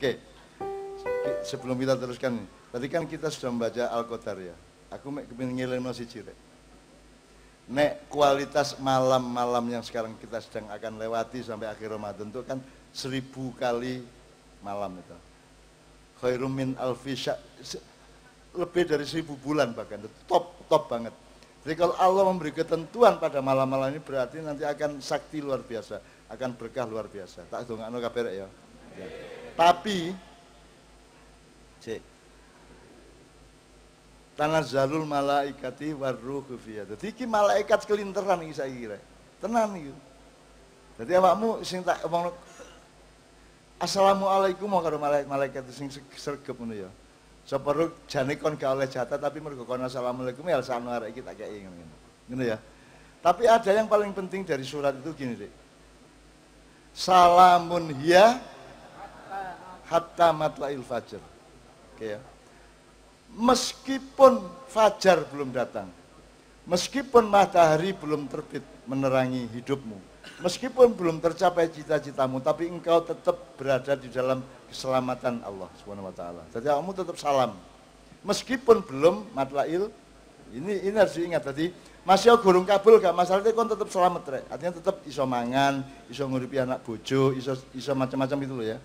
Oke, sebelum kita teruskan, tadi kan kita sudah membaca Al-Qadar ya. Aku kepingin ngiling siji rek. Nek kualitas malam-malam yang sekarang kita sedang akan lewati sampai akhir Ramadan itu kan 1000 kali malam itu. Khairum min alfi lebih dari 1000 bulan bahkan, top banget. Jadi kalau Allah memberi ketentuan pada malam-malam ini berarti nanti akan sakti luar biasa, akan berkah luar biasa. Tak dongakno kabeh rek ya. Tapi cek tanazzalul malaikati warruhu fiha. Dadi iki malaikat kelinteran iki saiki rek. Tenan iki. Dadi awakmu sing tak omong assalamualaikum karo malaikat sing sregep ngono ya. Sapa ro jane kon gak oleh jatah tapi mergo kon assalamualaikum ya sakno arek iki tak kei ngono. Ngono ya. Tapi ada yang paling penting dari surat itu gini, Dik. Salamun hiya hatta matla'il fajr. Oke ya. Meskipun fajar belum datang, meskipun matahari belum terbit menerangi hidupmu, meskipun belum tercapai cita-citamu, tapi engkau tetap berada di dalam keselamatan Allah Subhanahu wa taala. Jadi kamu tetap salam. Meskipun belum matla'il, ini harus diingat tadi, masih gurung kabul gak masalah, itu kan tetap selamat rek. Artinya tetap iso mangan, iso nguripi anak bojo, iso macam-macam itu loh ya.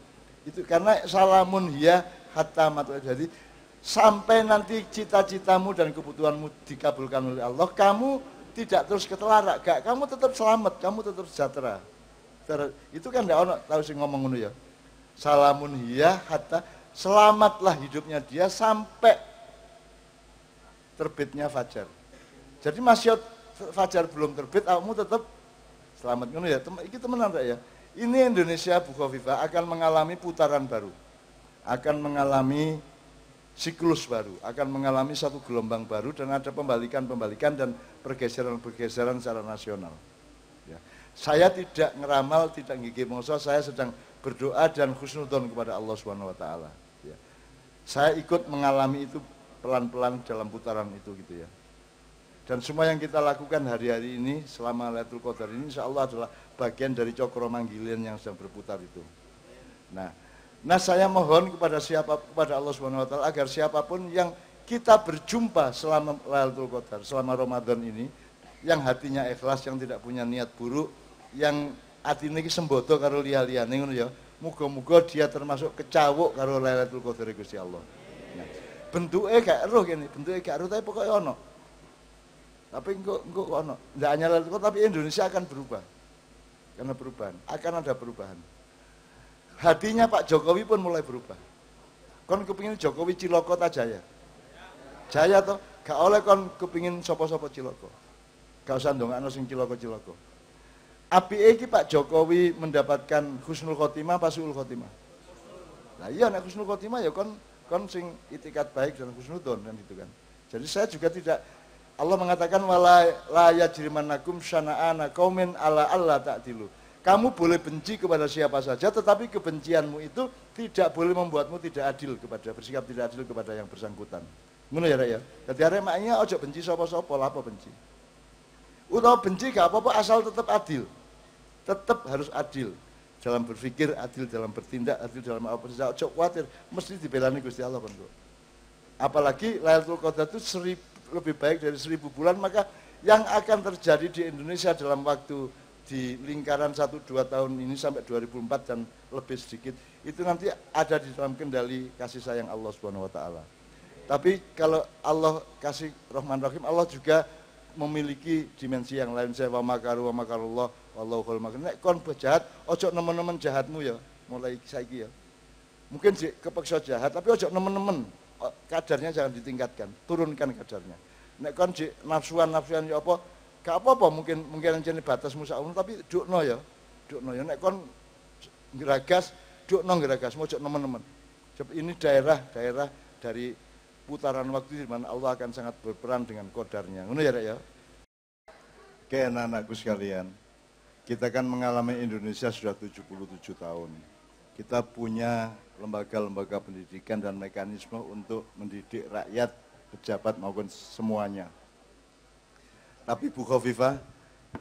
Itu karena salamun hiya hatta matla'il. Jadi sampai nanti cita-citamu dan kebutuhanmu dikabulkan oleh Allah, kamu tidak terus ketelarak, gak, kamu tetap selamat, kamu tetap sejahtera. Itu kan enggak ono tahu sing ngomong ngono ya. Salamun hiya hatta, selamatlah hidupnya dia sampai terbitnya fajar. Jadi masih fajar belum terbit, kamu tetap selamat ngono ya. Iki temenan rek ya. Ini Indonesia Bu Khofifah akan mengalami putaran baru. Akan mengalami siklus baru, akan mengalami satu gelombang baru dan ada pembalikan-pembalikan dan pergeseran-pergeseran secara nasional. Ya. Saya tidak ngeramal, tidak ngigih mongso, saya sedang berdoa dan husnudzon kepada Allah Subhanahu wa taala. Ya. Saya ikut mengalami itu pelan-pelan dalam putaran itu gitu ya. Dan semua yang kita lakukan hari-hari ini selama Lailatul Qadar ini insya Allah adalah bagian dari cokro manggilian yang sedang berputar itu. Nah saya mohon kepada Allah Subhanahu wa taala agar siapapun yang kita berjumpa selama Lailatul Qadar, selama Ramadan ini, yang hatinya ikhlas, yang tidak punya niat buruk, yang atine iki sembodo karo liya-liyane ngono ya. Muga-muga dia termasuk kecawuk karo Lailatul Qadar Gusti Allah. Nah, bentuke gak eruh kene, bentuke gak eruh tapi pokoke ono. Tapi engko ono. Ndak hanya Lailatul Qadar tapi Indonesia akan berubah. Karena perubahan, akan ada perubahan. Hatinya Pak Jokowi pun mulai berubah. Kon kepingin Jokowi ciloko ta jaya? Jaya toh, gak oleh kon kepingin sopo-sopo ciloko. Gak usah ndongakno sing ciloko-ciloko. Apike iki Pak Jokowi mendapatkan husnul khotimah apa suul khotimah? Nah iya nek husnul khotimah ya kon sing itikat baik dan husnudzon kan gitu kan. Jadi saya juga tidak, Allah mengatakan wala la yajrimannakum syana'ana qaumin ala alla ta'dilu. Kamu boleh benci kepada siapa saja, tetapi kebencianmu itu tidak boleh membuatmu tidak adil bersikap tidak adil kepada yang bersangkutan. Ngono ya rek ya. Dadi arek maknya ojo benci sapa-sapa, lah apa benci. Utawa benci gak apa-apa asal tetap adil. Tetap harus adil dalam berpikir, adil dalam bertindak, adil dalam apa saja. Ojo khawatir, mesti dibelani Gusti Allah kon. Apalagi Lailatul Qadar itu lebih baik dari 1000 bulan, maka yang akan terjadi di Indonesia dalam waktu di lingkaran 1-2 tahun ini sampai 2004 dan lebih sedikit, itu nanti ada di dalam kendali kasih sayang Allah Subhanahu wa taala. Tapi kalau Allah kasih Rahman Rahim, Allah juga memiliki dimensi yang lain. Saya wa makaru wa makarullah wallahu khairul makirin. Nek kon jahat, ojo nemen-nemen jahatmu ya, mulai saiki ya. Mungkin kepeksa jahat, tapi ojo nemen-nemen. Kadarnya jangan ditingkatkan, turunkan kadarnya. Nek kon nafsuan ya apa? Gak apa-apa, mungkin jenis batas musa umum, tapi dukno ya, nek kon geragas, dukno geragas, mojok nemen-nemen. Ini daerah dari putaran waktu di mana Allah akan sangat berperan dengan kodarnya. Ngono ya rek ya. Oke anak-anakku sekalian, kita kan mengalami Indonesia sudah 77 tahun. Kita punya lembaga-lembaga pendidikan dan mekanisme untuk mendidik rakyat, pejabat maupun semuanya. Tapi Bu Khofifah,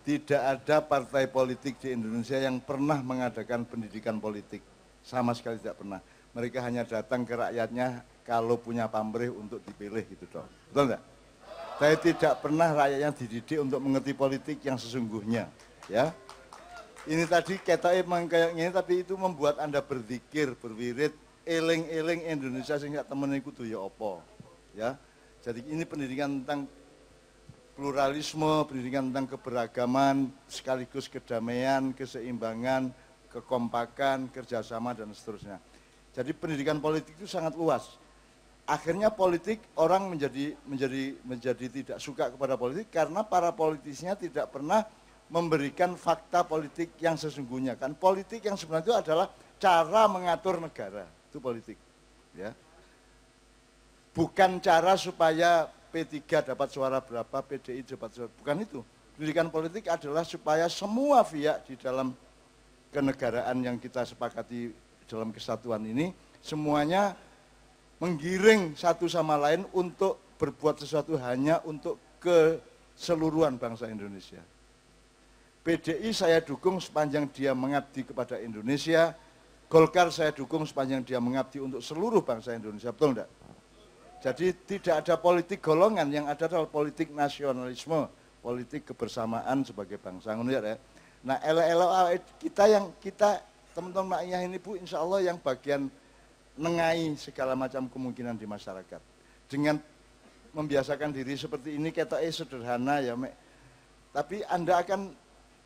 tidak ada partai politik di Indonesia yang pernah mengadakan pendidikan politik. Sama sekali tidak pernah. Mereka hanya datang ke rakyatnya kalau punya pamrih untuk dipilih gitu dong. Betul enggak? Saya tidak pernah rakyatnya dididik untuk mengerti politik yang sesungguhnya, ya. Ini tadi ketoknya memang kayak gini, tapi itu membuat Anda berzikir, berwirid, eling-eling Indonesia sehingga temen iku ya apa, ya. Jadi ini pendidikan tentang pluralisme, pendidikan tentang keberagaman, sekaligus kedamaian, keseimbangan, kekompakan, kerjasama dan seterusnya. Jadi pendidikan politik itu sangat luas. Akhirnya politik orang menjadi tidak suka kepada politik karena para politisnya tidak pernah memberikan fakta politik yang sesungguhnya. Kan politik yang sebenarnya itu adalah cara mengatur negara, itu politik, ya. Bukan cara supaya P3 dapat suara berapa, PDI dapat suara, bukan itu. Pendidikan politik adalah supaya semua pihak di dalam kenegaraan yang kita sepakati dalam kesatuan ini semuanya menggiring satu sama lain untuk berbuat sesuatu hanya untuk keseluruhan bangsa Indonesia. PDI saya dukung sepanjang dia mengabdi kepada Indonesia, Golkar saya dukung sepanjang dia mengabdi untuk seluruh bangsa Indonesia, betul enggak? Jadi tidak ada politik golongan, yang ada adalah politik nasionalisme, politik kebersamaan sebagai bangsa. Nah, kita teman-teman makiyah ini Bu, insya Allah yang bagian nengai segala macam kemungkinan di masyarakat. Dengan membiasakan diri seperti ini, ketoknya sederhana ya, Mek. Tapi Anda akan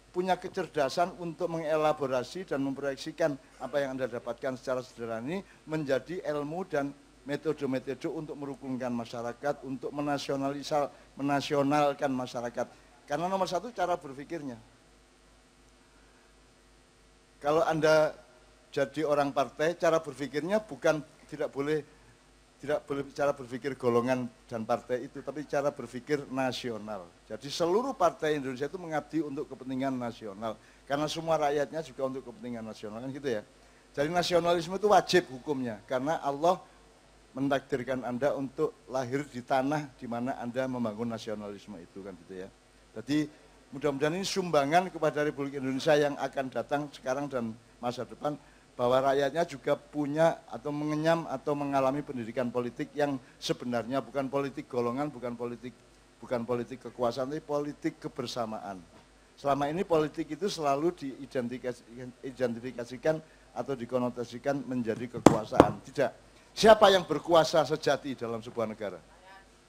punya kecerdasan untuk mengelaborasi dan memproyeksikan apa yang Anda dapatkan secara sederhana ini menjadi ilmu dan metode-metode untuk merukunkan masyarakat, untuk menasionalkan masyarakat. Karena nomor satu cara berpikirnya. Kalau Anda jadi orang partai, cara berpikirnya bukan tidak boleh cara berpikir golongan dan partai itu, tapi cara berpikir nasional. Jadi seluruh partai Indonesia itu mengabdi untuk kepentingan nasional, karena semua rakyatnya juga untuk kepentingan nasional, kan gitu ya. Jadi nasionalisme itu wajib hukumnya, karena Allah mentakdirkan Anda untuk lahir di tanah di mana Anda membangun nasionalisme itu, kan gitu ya. Jadi mudah-mudahan ini sumbangan kepada Republik Indonesia yang akan datang sekarang dan masa depan, bahwa rakyatnya juga punya atau mengenyam atau mengalami pendidikan politik yang sebenarnya bukan politik golongan, bukan politik kekuasaan, tapi politik kebersamaan. Selama ini politik itu selalu diidentifikasikan atau dikonotasikan menjadi kekuasaan. Tidak. Siapa yang berkuasa sejati dalam sebuah negara?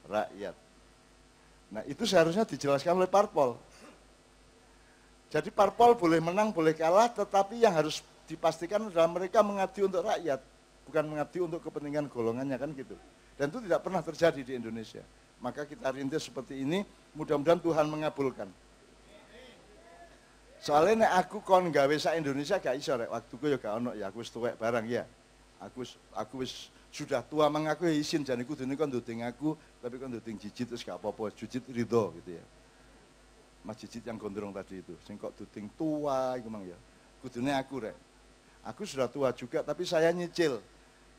Rakyat. Nah, itu seharusnya dijelaskan oleh parpol. Jadi parpol boleh menang, boleh kalah, tetapi yang harus dipastikan adalah mereka mengabdi untuk rakyat, bukan mengabdi untuk kepentingan golongannya, kan gitu. Dan itu tidak pernah terjadi di Indonesia. Maka kita rintis seperti ini, mudah-mudahan Tuhan mengabulkan. Soalnya aku kon gawe sak Indonesia gak iso rek, waktuku ya gak ono ya, aku wis tuwek barang ya. Aku wis sudah tua, mengaku izin jan iku dene kon nduding aku, tapi kon nduding Jijit terus gak apa-apa, Jijit ridho gitu ya. Mas Jijit yang gondrong tadi itu, sing kok nduding tua iku mang ya. Kudune aku rek. Aku sudah tua juga, tapi saya nyicil.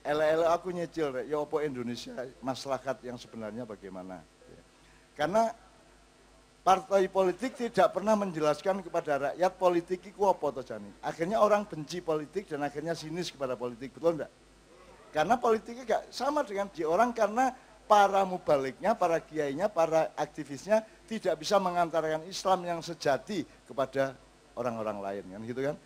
Ele-ele aku nyicil, rek. Ya apa Indonesia, masyarakat yang sebenarnya bagaimana. Karena partai politik tidak pernah menjelaskan kepada rakyat politik itu apa toh Jani. Akhirnya orang benci politik dan akhirnya sinis kepada politik, betul enggak? Karena politiknya gak sama dengan di orang, karena para mubaliknya, para kiainya, para aktivisnya tidak bisa mengantarkan Islam yang sejati kepada orang-orang lain, kan gitu kan.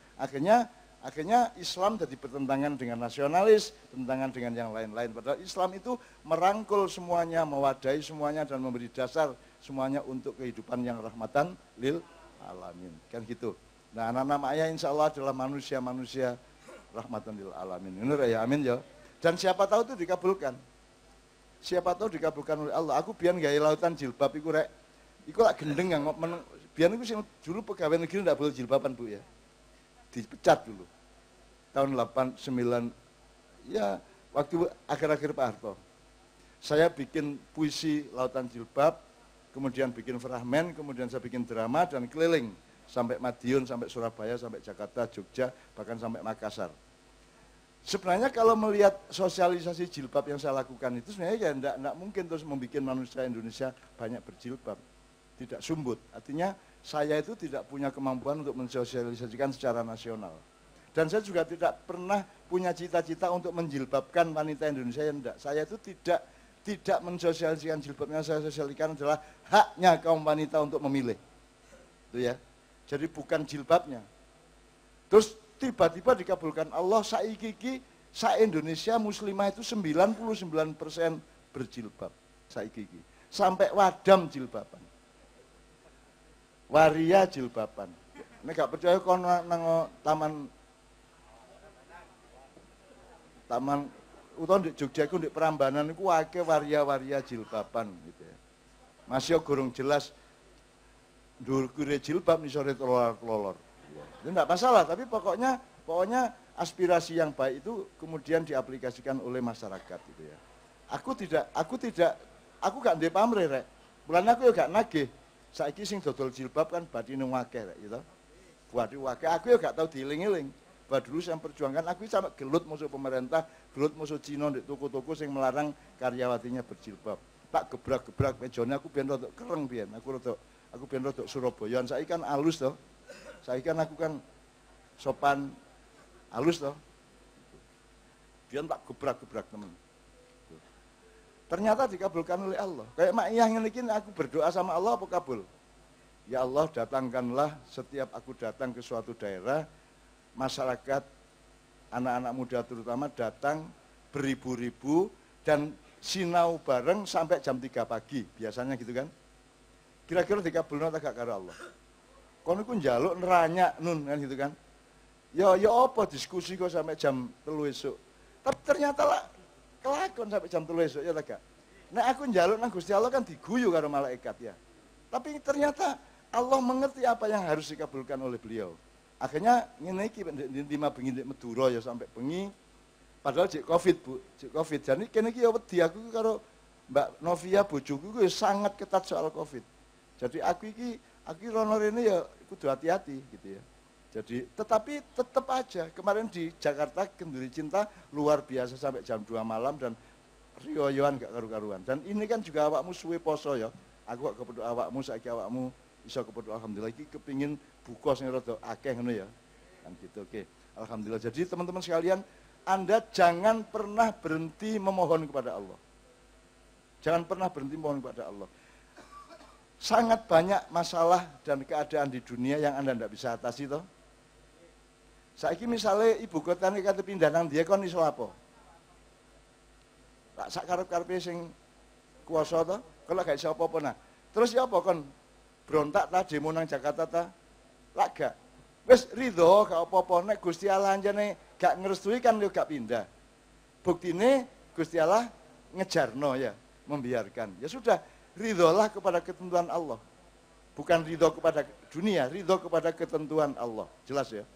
Akhirnya Islam jadi bertentangan dengan nasionalis, bertentangan dengan yang lain-lain. Padahal Islam itu merangkul semuanya, mewadahi semuanya, dan memberi dasar semuanya untuk kehidupan yang rahmatan lil alamin. Kan gitu. Nah, anak-anak ayah insya Allah adalah manusia-manusia rahmatan lil alamin. Benar ya, amin ya. Dan siapa tahu itu dikabulkan. Siapa tahu dikabulkan oleh Allah. Aku biar gaya lautan jilbab, iku rek. Iku lak gendeng yang biar iku dulu pegawai negeri tidak boleh jilbaban Bu ya. Dipecat dulu. Tahun 89, ya waktu akhir-akhir Pak Harto. Saya bikin puisi Lautan Jilbab, kemudian bikin fragmen, kemudian saya bikin drama dan keliling. Sampai Madiun, sampai Surabaya, sampai Jakarta, Jogja, bahkan sampai Makassar. Sebenarnya kalau melihat sosialisasi jilbab yang saya lakukan itu sebenarnya ya enggak mungkin terus membuat manusia Indonesia banyak berjilbab. Tidak sumbut. Artinya saya itu tidak punya kemampuan untuk mensosialisasikan secara nasional. Dan saya juga tidak pernah punya cita-cita untuk menjilbabkan wanita Indonesia, yang enggak. Saya itu tidak mensosialisasikan jilbab. Yang saya sosialisasikan adalah haknya kaum wanita untuk memilih. Itu ya. Jadi bukan jilbabnya. Terus tiba-tiba dikabulkan Allah, saiki Indonesia muslimah itu 99% berjilbab. Saiki. Sampai wadam jilbaban. Waria jilbaban. Ini gak percaya kono nang taman utawa di Jogja iku di Prambanan iku akeh waria-waria jilbaban gitu ya. Masih gorong jelas dhuwur-dhuwure jilbab nisore telor-telor. Itu enggak masalah, tapi pokoknya aspirasi yang baik itu kemudian diaplikasikan oleh masyarakat gitu ya. Aku gak ndek pamrih rek. Bulan aku ya gak nagih. Saiki sing dodol jilbab kan batine akeh rek gitu. Buat akeh aku ya gak tau dieling-eling. Dulu saya perjuangkan, aku sampai gelut musuh pemerintah, gelut musuh Cina di toko-toko yang melarang karyawatinya berjilbab. Tak gebrak-gebrak mejanya, aku biar rodok kereng biar, aku biar rodok Surabayaan. Saya kan halus toh, saya kan aku kan sopan halus toh, biar tak gebrak-gebrak teman. Ternyata dikabulkan oleh Allah. Kayak mak iyah ngene aku berdoa sama Allah apa kabul? Ya Allah, datangkanlah setiap aku datang ke suatu daerah, masyarakat, anak-anak muda terutama datang beribu-ribu dan sinau bareng sampai jam 3 pagi, biasanya gitu kan. Kira-kira dikabulno tak gak karo Allah. Kono iku njaluk neranyak nun kan gitu kan. Ya apa diskusi kok sampai jam 3 esuk. Tapi ternyata lah kelakon sampai jam 3 esuk ya tak gak. Nah aku njaluk nang Gusti Allah kan diguyu karo malaikat ya. Tapi ternyata Allah mengerti apa yang harus dikabulkan oleh beliau. Akhirnya ngene iki lima bengi ndek Madura ya sampai bengi. Padahal cek Covid, Bu. Cek Covid. Jadi kene iki ya wedi aku karo Mbak Novia bojoku ku sangat ketat soal Covid. Jadi aku rono rene ya kudu hati-hati gitu ya. Jadi tetapi tetap aja kemarin di Jakarta Kenduri Cinta luar biasa sampai jam 2 malam dan riyoyoan gak karu-karuan. Dan ini kan juga awakmu suwe poso ya. Aku gak kepeduk awakmu saiki awakmu iso kepeduk alhamdulillah iki kepingin buka sing rada akeh ngono ya. Kan gitu. Oke. Alhamdulillah. Jadi teman-teman sekalian, Anda jangan pernah berhenti memohon kepada Allah. Jangan pernah berhenti memohon kepada Allah. Sangat banyak masalah dan keadaan di dunia yang Anda tidak bisa atasi toh. Saiki misalnya ibu kota ini kata pindah nang dia kon iso apa? Tak sak karep-karepe sing kuasa toh. Kalau gak iso apa-apa nah. Terus ya apa kon berontak ta demo nang Jakarta ta? Lak gak. Wis ridho gak apa-apa nek Gusti Allah anjane gak ngrestui kan yo gak pindah. Buktine Gusti Allah ngejarno ya, membiarkan. Ya sudah, ridholah kepada ketentuan Allah. Bukan ridho kepada dunia, ridho kepada ketentuan Allah. Jelas ya?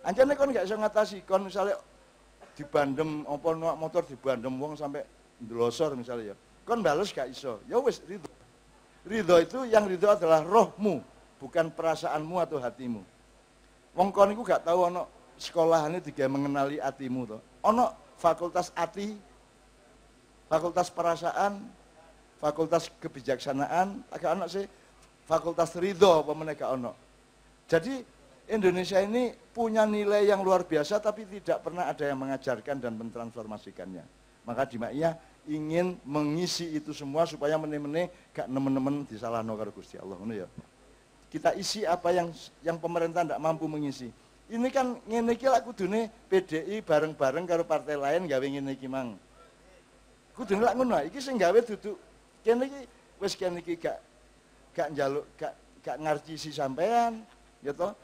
Anjane kon gak iso ngatasi, kon misalnya dibandem apa numpak motor dibandem wong sampai ndlosor misalnya ya. Kon bales gak iso. Ya wis ridho. Ridho itu yang ridho adalah rohmu, bukan perasaanmu atau hatimu. Wong kon iku gak tahu ana sekolahane digawe mengenali atimu to. Ana fakultas ati, fakultas perasaan, fakultas kebijaksanaan, agak ana sih fakultas ridho apa meneh gak ana. Jadi Indonesia ini punya nilai yang luar biasa tapi tidak pernah ada yang mengajarkan dan mentransformasikannya. Maka di Maiyah ingin mengisi itu semua supaya meneh-meneh gak nemen-nemen disalahno karo Gusti Allah ngono ya. Kita isi apa yang pemerintah tidak mampu mengisi. Ini kan ngene iki lak kudune PDI bareng-bareng karo partai lain gawe ngene iki mang. Kudune lak ngono, iki sing gawe duduk kene iki wis kene iki gak njaluk gak ngarcisi sampean ya toh.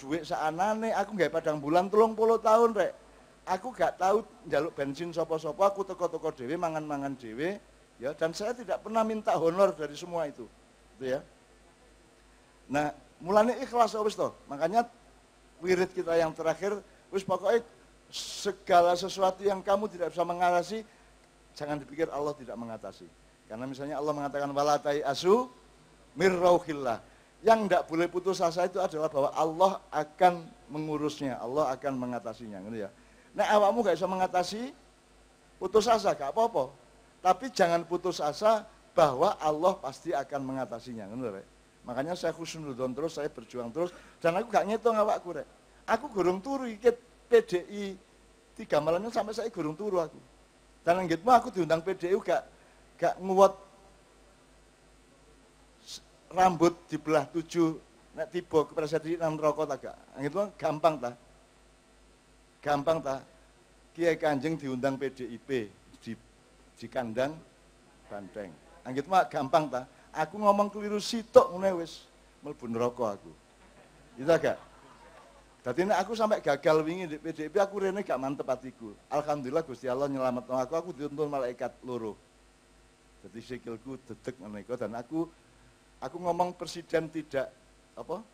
Duit saanane aku gawe padang bulan 30 tahun rek. Aku gak tahu njaluk bensin sapa-sapa, aku teko-teko dhewe mangan-mangan dhewe ya dan saya tidak pernah minta honor dari semua itu. Gitu ya. Nah, mulanya ikhlas wis toh. Makanya wirid kita yang terakhir wis pokoknya segala sesuatu yang kamu tidak bisa mengatasi jangan dipikir Allah tidak mengatasi. Karena misalnya Allah mengatakan walatai asu mirrauhillah. Yang tidak boleh putus asa itu adalah bahwa Allah akan mengurusnya, Allah akan mengatasinya, gitu ya. Nah, awakmu gak bisa mengatasi putus asa gak apa-apa. Tapi jangan putus asa bahwa Allah pasti akan mengatasinya, gitu ya. Makanya saya khusnudon terus, saya berjuang terus, dan aku gak ngitung awakku rek. Aku gorong turu ikit PDI 3 malamnya sampai saya gurung turu aku. Dan anggitmu aku diundang PDI gak nguwat rambut dibelah 7 nek tiba ke presiden rokok tak gak. Anggitmu gampang ta. Gampang ta. Kiai Kanjeng diundang PDIP di kandang banteng. Anggitmu gampang ta. Aku ngomong keliru sitok ngene wis mlebu neraka aku. Itu agak. Dadi nek aku sampai gagal wingi di PDIP aku rene gak mantep atiku. Alhamdulillah Gusti Allah nyelametno aku dituntun malaikat loro. Jadi sikilku dedek ngene dan aku ngomong presiden tidak apa?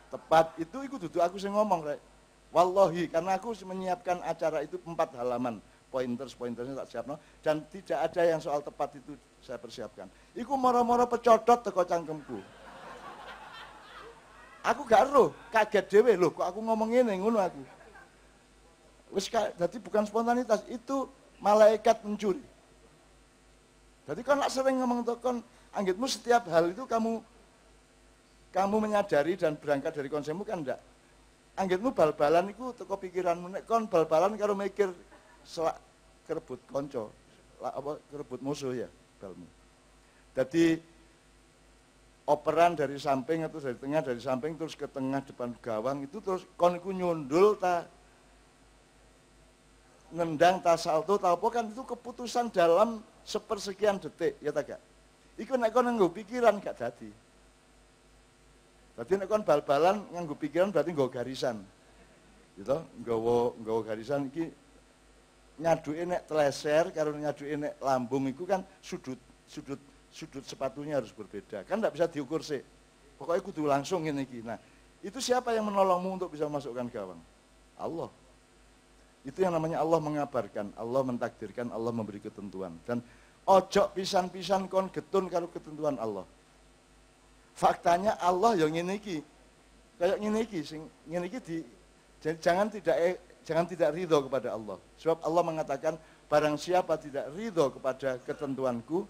Tepat itu dudu aku sing ngomong rek. Wallahi karena aku menyiapkan acara itu 4 halaman. Pointersnya tak siapno dan tidak ada yang soal tepat itu saya persiapkan. Iku moro-moro pecodot teko cangkemku. Aku gak ero, kaget dhewe lho kok aku ngomong ngene ngono aku. Wis dadi bukan spontanitas, itu malaikat mencuri. Jadi kan sering ngomong to kon anggitmu setiap hal itu kamu menyadari dan berangkat dari konsepmu kan enggak. Anggitmu bal-balan iku teko pikiranmu nek kon bal-balan karo mikir selak kerebut konco, apa kerebut musuh ya balmu. Jadi operan dari samping atau dari tengah, dari samping terus ke tengah depan gawang itu terus kon iku nyundul ta nendang ta salto ta apa kan itu keputusan dalam sepersekian detik ya ta gak. Iku nek kon nganggo pikiran gak dadi. Dadi nek kon bal-balan nganggo pikiran berarti nggawa garisan. Gitu, nggawa garisan iki nyaduke nek teleser karo nyaduke nek lambung iku kan sudut sepatunya harus berbeda. Kan enggak bisa diukur sih. Pokoknya kudu langsung ngene iki. Nah, itu siapa yang menolongmu untuk bisa masukkan gawang? Allah. Itu yang namanya Allah mengabarkan, Allah mentakdirkan, Allah memberi ketentuan. Dan ojo pisan-pisan kon getun karo ketentuan Allah. Faktanya Allah yang ngene iki. Kayak ngene iki sing ngene iki jangan tidak ridho kepada Allah. Sebab Allah mengatakan, barang siapa tidak ridho kepada ketentuanku,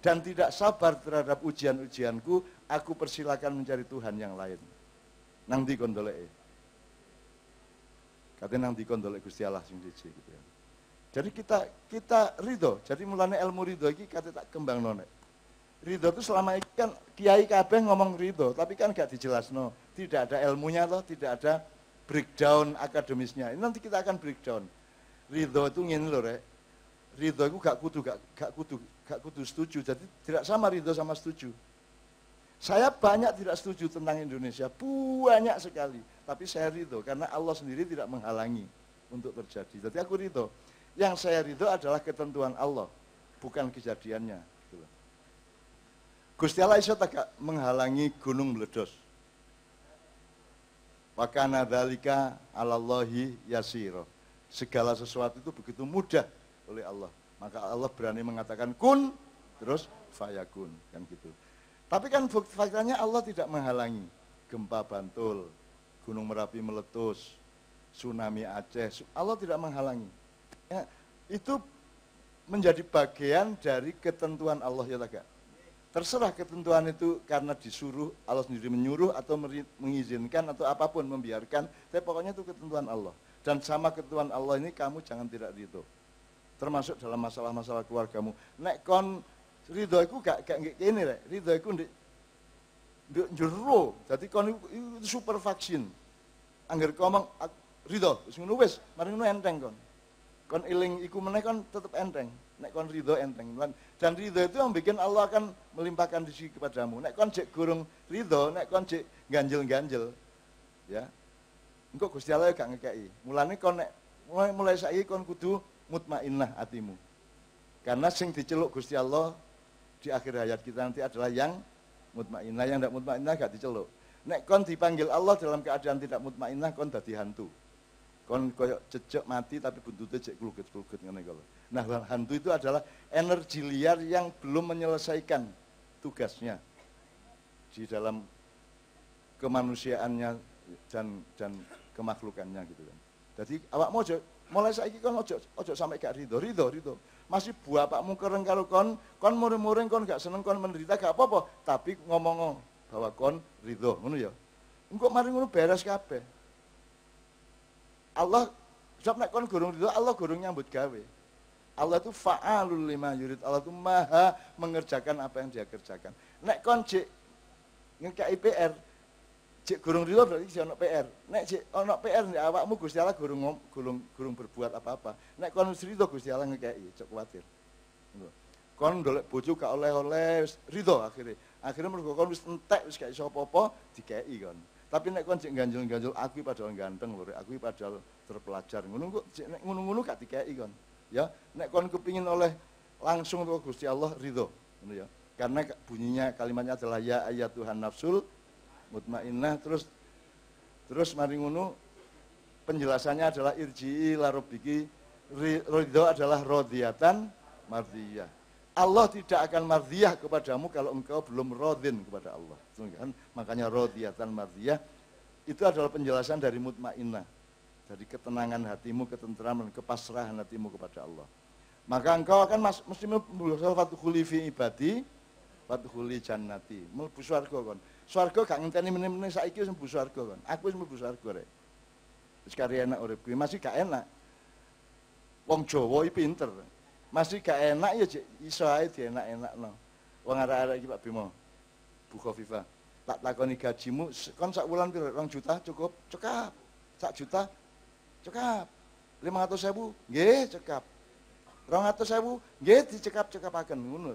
dan tidak sabar terhadap ujian-ujianku, aku persilakan mencari Tuhan yang lain. Nang di kondoleke. Katanya nang di kondoleke Gusti Allah sing siji gitu ya. Jadi kita ridho. Jadi mulane ilmu ridho iki kate tak kembang nonek. Ridho itu selama ini kan kiai kabeh ngomong ridho, tapi kan gak dijelasno. Tidak ada ilmunya loh, tidak ada breakdown akademisnya. Ini nanti kita akan breakdown. Ridho itu ngene lho rek. Ridho itu gak kudu setuju. Jadi tidak sama ridho sama setuju. Saya banyak tidak setuju tentang Indonesia, banyak sekali. Tapi saya ridho karena Allah sendiri tidak menghalangi untuk terjadi. Jadi aku ridho. Yang saya ridho adalah ketentuan Allah, bukan kejadiannya. Gusti Allah iso tak menghalangi gunung meledos. Wa kana dzalika 'alallahi yasira. Segala sesuatu itu begitu mudah oleh Allah. Maka Allah berani mengatakan kun terus fayakun kan gitu. Tapi kan faktanya Allah tidak menghalangi. Gempa Bantul, Gunung Merapi meletus, tsunami Aceh, Allah tidak menghalangi. Ya, itu menjadi bagian dari ketentuan Allah ya tak? Terserah ketentuan itu karena disuruh, Allah sendiri menyuruh atau mengizinkan atau apapun membiarkan, tapi pokoknya itu ketentuan Allah. Dan sama ketentuan Allah ini kamu jangan tidak ridho. Termasuk dalam masalah-masalah keluargamu. Nek kon ridho iku gak kene rek, ridho iku ndek jero. Dadi kon itu super vaksin. Angger ngomong ridho, wis ngono wis, mari ngono enteng kon. Kon iling iku meneh kon tetep enteng. Nek kon ridho enteng. Dan ridho itu yang bikin Allah akan melimpahkan rezeki kepadamu. Nek kon jek gurung ridho, nek kon jek ganjel-ganjel, ya. Engko Gusti Allah gak ngekeki. Mulane kon nek mulai saiki kon kudu mutmainnah hatimu. Karena sing diceluk Gusti Allah di akhir hayat kita nanti adalah yang mutmainnah, yang tidak mutmainnah gak diceluk. Nek kon dipanggil Allah dalam keadaan tidak mutmainnah, kon dadi hantu. Kon koyok jejak mati tapi buntutnya jek kluget-kluget ngene kalau. Nah, hantu itu adalah energi liar yang belum menyelesaikan tugasnya di dalam kemanusiaannya dan kemakhlukannya gitu kan. Jadi awakmu ojo mulai saiki kon ojo sampai gak ridho. Masih bapakmu kereng karo kon muring-muring kon gak seneng kon menderita gak apa-apa, tapi ngomong bahwa kon ridho ngono ya. Engko mari ngono beres kabeh. Allah sebab nek kon gurung ridho, Allah gurung nyambut gawe. Allah itu fa'alul lima yurid. Allah itu maha mengerjakan apa yang dia kerjakan. Nek kon cek ngekei PR, cek gurung ridho berarti cek ono PR. Nek cek ono PR nek awakmu Gusti Allah gurung berbuat apa-apa. Nek kon wis ridho Gusti Allah ngekei, cek kuwatir. Kon ndolek bojo gak oleh-oleh ridho akhirnya. Akhirnya mergo kon wis entek wis gak iso apa-apa dikei kon. Tapi nek kon cek ganjel-ganjel aku padahal ganteng lho, aku padahal terpelajar. Ngono kok nek ngono-ngono gak dikei kon. Ya, nek kon kepingin oleh langsung ke Gusti Allah ridho, ngono ya. Karena bunyinya kalimatnya adalah ya ayyatuhan nafsul mutmainnah, terus mari ngono penjelasannya adalah irji'i ila rabbiki, ridho adalah radiyatan mardiyah. Allah tidak akan mardiyah kepadamu kalau engkau belum radin kepada Allah. Kan? Makanya radiyatan mardiyah itu adalah penjelasan dari mutmainnah. Dari ketenangan hatimu, ketenteraman, kepasrahan hatimu kepada Allah. Maka engkau akan mesti berusaha fatukhuli fi ibadi, fatukhuli jannati. Mlebu swarga kon. Swarga gak ngenteni meneh-meneh saiki wis mlebu swarga kon. Aku wis mlebu swarga rek. Wis kari enak urip kuwi, masih gak enak. Wong Jawa iki pinter. Masih gak enak ya iso ae dienak-enakno. Wong arek-arek iki Pak Bimo. Bu Khofifah. Tak takoni gajimu kon sak wulan piro? 2 juta cukup? Cekap. 1 juta cekap. 500.000 nggih cekap. 200.000 nggih dicekap-cekapaken ngono.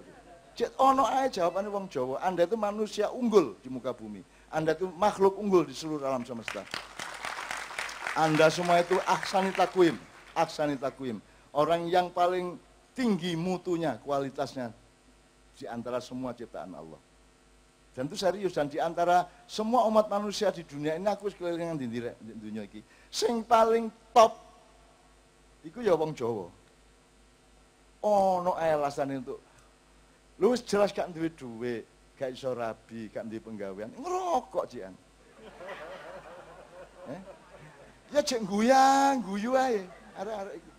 Cek ono ae jawabane wong Jawa. Anda itu manusia unggul di muka bumi. Anda itu makhluk unggul di seluruh alam semesta. Anda semua itu ahsani takwim, ahsani takwim. Orang yang paling tinggi mutunya, kualitasnya di antara semua ciptaan Allah. Dan itu serius, dan di antara semua umat manusia di dunia ini aku sekeliling di dunia ini. Sing paling top iku ya wong Jawa. Ono alasan untuk lu jelas gak duwe duit, gak iso rabi, gak duwe penggawean, ngerokok jian. Ya cek guyu ae, arek-arek iki.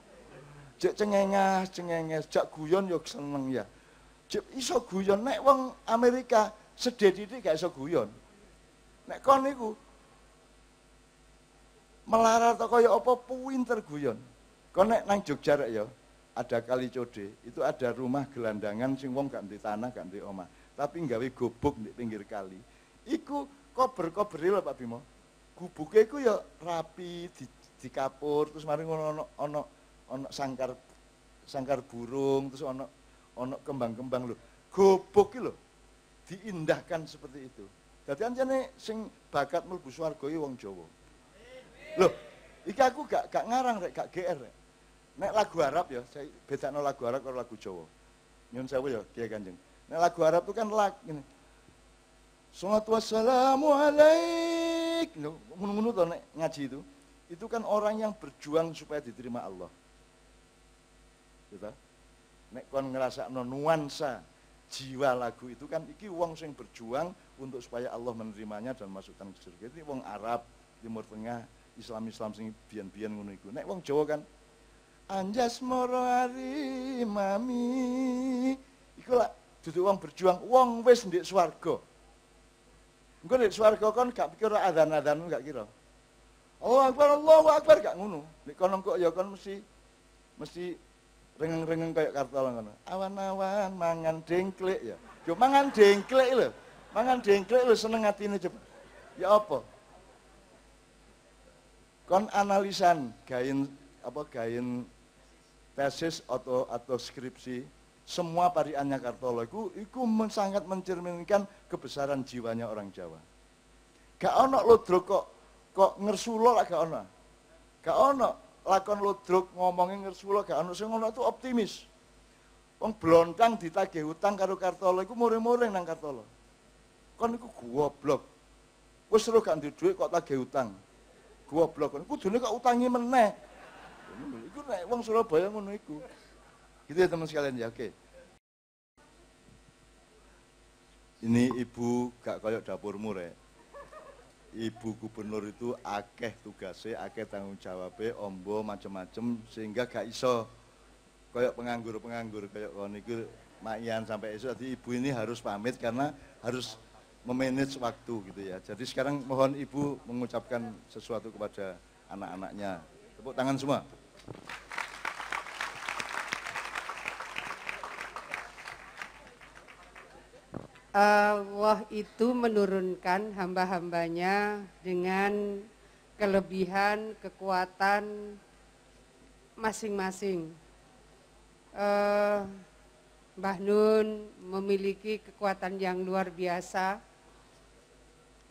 Cek cengenges, cek guyon yo seneng ya. Cek iso guyon nek wong Amerika sedhek-dhek gak iso guyon. Nek kon niku melarat kaya apa pinter guyon. Kon nek nang Jogja rek ya, ada Kali Code, itu ada rumah gelandangan sing wong gak ndek tanah, gak ndek omah, tapi nggawe gubuk di pinggir kali. Iku kober-kobere lho Pak Bimo. Gubuke iku ya rapi, dikapur, terus mari ngono ana sangkar burung, terus ana kembang-kembang lho. Gubuk iki lho diindahkan seperti itu. Dadi anjene sing bakat mlebu swarga iki wong Jawa. Loh, iki aku gak ngarang rek, gak GR rek. Nek lagu Arab ya, saya bedakno lagu Arab karo lagu Jawa. Nyun sewu ya, Kiai Kanjeng. Nek lagu Arab itu kan ngene. Shalatu wassalamu alaik. Ngono-ngono to nek ngaji itu. Itu kan orang yang berjuang supaya diterima Allah. Gitu. Nek kon ngrasakno nuansa jiwa lagu itu kan iki wong sing berjuang untuk supaya Allah menerimanya dan masukkan ke surga. Itu wong Arab, Timur Tengah, Islam sing biyen-biyen ngono iku. Nek wong Jawa kan anjas moro ari mami. Iku lak dudu wong berjuang, wong wis ndek swarga. Engko ndek swarga kon gak pikir adzan-adzan gak kira. Allahu Akbar gak ngono. Nek kono kok ya kon mesti rengeng-rengeng kayak kartol ngono. Awan-awan mangan dengklek ya. Yo mangan dengklek lho. Mangan dengklek lho seneng atine cepet. Ya apa? Kon analisan gain tesis atau skripsi semua pariannya Kartolo itu sangat mencerminkan kebesaran jiwanya orang Jawa. Gak ono ludruk kok ngersulo lah gak ono. Gak ono lakon ludruk ngomongin ngersulo gak ono, sing ono itu optimis. Wong blontang ditagih utang karo Kartolo iku muring-muring nang Kartolo. Kon iku goblok. Wis seru gak duwe dhuwit kok tagih utang. Goblok kon kudune kok utangi meneh. Iku nek wong Surabaya ngono iku. Gitu ya teman sekalian ya, oke. Ini ibu gak koyok dapurmu rek. Ibu gubernur itu akeh tugasnya, akeh tanggung jawabnya, ombo macem-macem sehingga gak iso koyok penganggur koyok kon iku makian sampai esok. Jadi ibu ini harus pamit karena harus memanage waktu gitu ya. Jadi sekarang mohon ibu mengucapkan sesuatu kepada anak-anaknya. Tepuk tangan semua. Allah itu menurunkan hamba-hambanya dengan kelebihan, kekuatan masing-masing. Mbah Nun memiliki kekuatan yang luar biasa,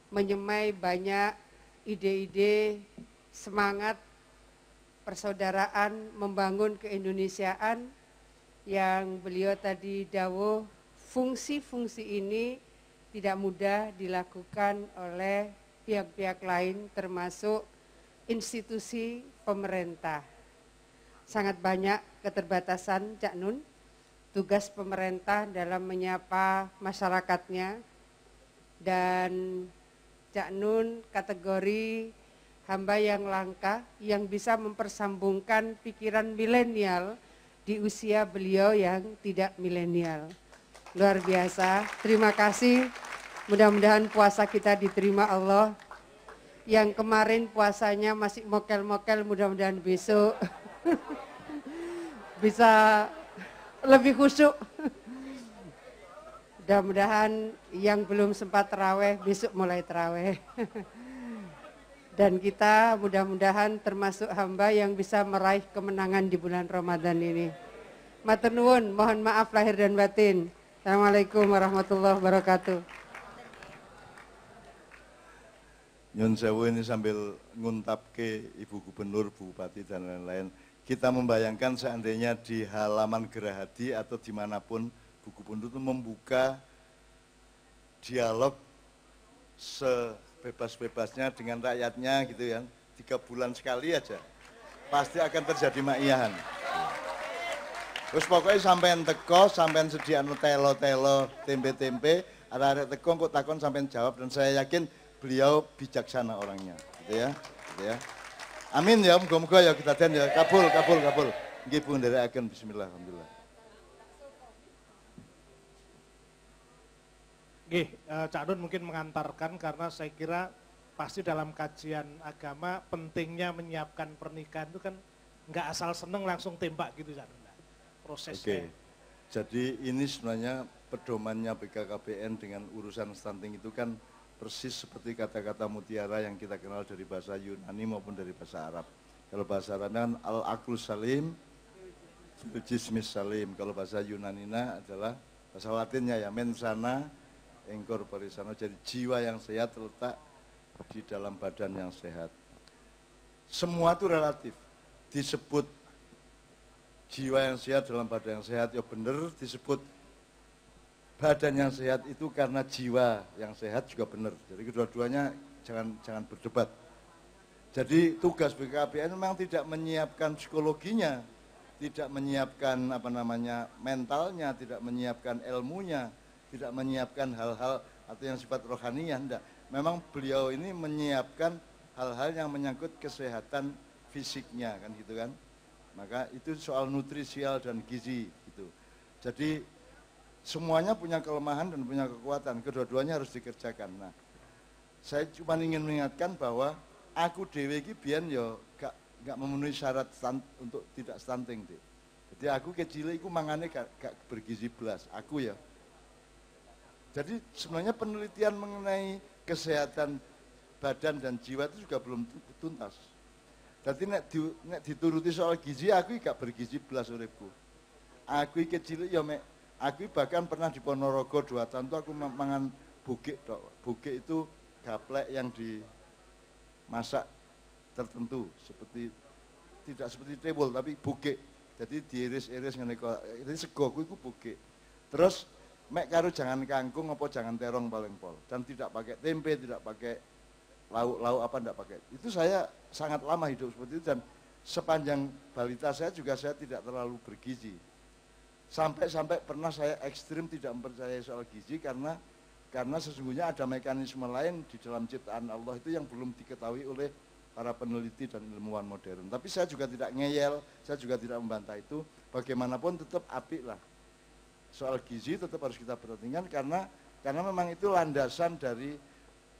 menyemai banyak ide-ide, semangat persaudaraan, membangun keindonesiaan yang beliau tadi dawuh. Fungsi-fungsi ini tidak mudah dilakukan oleh pihak-pihak lain termasuk institusi pemerintah. Sangat banyak keterbatasan Cak Nun, tugas pemerintah dalam menyapa masyarakatnya, dan Cak Nun kategori hamba yang langka yang bisa mempersambungkan pikiran milenial di usia beliau yang tidak milenial. Luar biasa, terima kasih. Mudah-mudahan puasa kita diterima Allah. Yang kemarin puasanya masih mokel-mokel, mudah-mudahan besok bisa lebih khusyuk. Mudah-mudahan yang belum sempat terawih, besok mulai terawih. Dan kita mudah-mudahan termasuk hamba yang bisa meraih kemenangan di bulan Ramadan ini. Matur nuwun, mohon maaf lahir dan batin. Assalamualaikum warahmatullahi wabarakatuh. Nyun sewu ini sambil nguntap ke Ibu Gubernur, Bu Bupati dan lain-lain. Kita membayangkan seandainya di halaman Gerahadi atau dimanapun Bu Gubernur itu membuka dialog sebebas-bebasnya dengan rakyatnya gitu ya. 3 bulan sekali aja. Pasti akan terjadi makiyahan. Terus pokoknya sampean teko, sampean sediaan telo-telo, tempe-tempe, ada teko kok takon sampean jawab, dan saya yakin beliau bijaksana orangnya, gitu ya. Gitu ya. Amin ya, moga-moga ya kita dan ya kabul. Nggih Bu ndherekaken bismillah, alhamdulillah. Nggih, Cak Nun mungkin mengantarkan karena saya kira pasti dalam kajian agama pentingnya menyiapkan pernikahan itu kan nggak asal seneng langsung tembak gitu Cak Nun. Prosesnya. Oke. Jadi ini sebenarnya pedomannya BKKBN dengan urusan stunting itu kan persis seperti kata-kata mutiara yang kita kenal dari bahasa Yunani maupun dari bahasa Arab. Kalau bahasa Arabnya kan al-aqlu salim, jismis salim. Kalau bahasa Yunanina adalah bahasa Latinnya ya mensana, incorpore sano. Jadi jiwa yang sehat terletak di dalam badan yang sehat. Semua itu relatif. Disebut jiwa yang sehat dalam badan yang sehat ya benar, disebut badan yang sehat itu karena jiwa yang sehat juga benar. Jadi kedua-duanya jangan berdebat. Jadi tugas BKKBN memang tidak menyiapkan psikologinya, tidak menyiapkan mentalnya, tidak menyiapkan ilmunya, tidak menyiapkan hal-hal atau yang sifat rohaninya, enggak. Memang beliau ini menyiapkan hal-hal yang menyangkut kesehatan fisiknya kan gitu kan. Maka itu soal nutrisial dan gizi gitu. Jadi semuanya punya kelemahan dan punya kekuatan, kedua-duanya harus dikerjakan. Nah, saya cuma ingin mengingatkan bahwa aku dewe iki biyen yo gak memenuhi syarat untuk tidak stunting, Dik. Jadi aku kecil iku mangane gak bergizi belas, aku ya. Jadi sebenarnya penelitian mengenai kesehatan badan dan jiwa itu juga belum tuntas. Jadi nek dituruti soal gizi, aku gak bergizi belas uripku. Aku kecil ya aku bahkan pernah di Ponorogo 2 tahun tuh aku mangan bugik tok. Bugik itu gaplek yang dimasak tertentu, tidak seperti tebul tapi bugik. Jadi diiris-iris ngene kok. Jadi sego ku iku bugik. Terus mek karo jangan kangkung apa jangan terong paling pol, dan tidak pakai tempe, tidak pakai lauk-lauk apa enggak pakai. Itu saya sangat lama hidup seperti itu, dan sepanjang balita saya juga saya tidak terlalu bergizi. Sampai pernah saya ekstrim tidak mempercayai soal gizi karena sesungguhnya ada mekanisme lain di dalam ciptaan Allah itu yang belum diketahui oleh para peneliti dan ilmuwan modern. Tapi saya juga tidak ngeyel, saya juga tidak membantah itu. Bagaimanapun tetap apik lah. Soal gizi tetap harus kita perhatikan karena memang itu landasan dari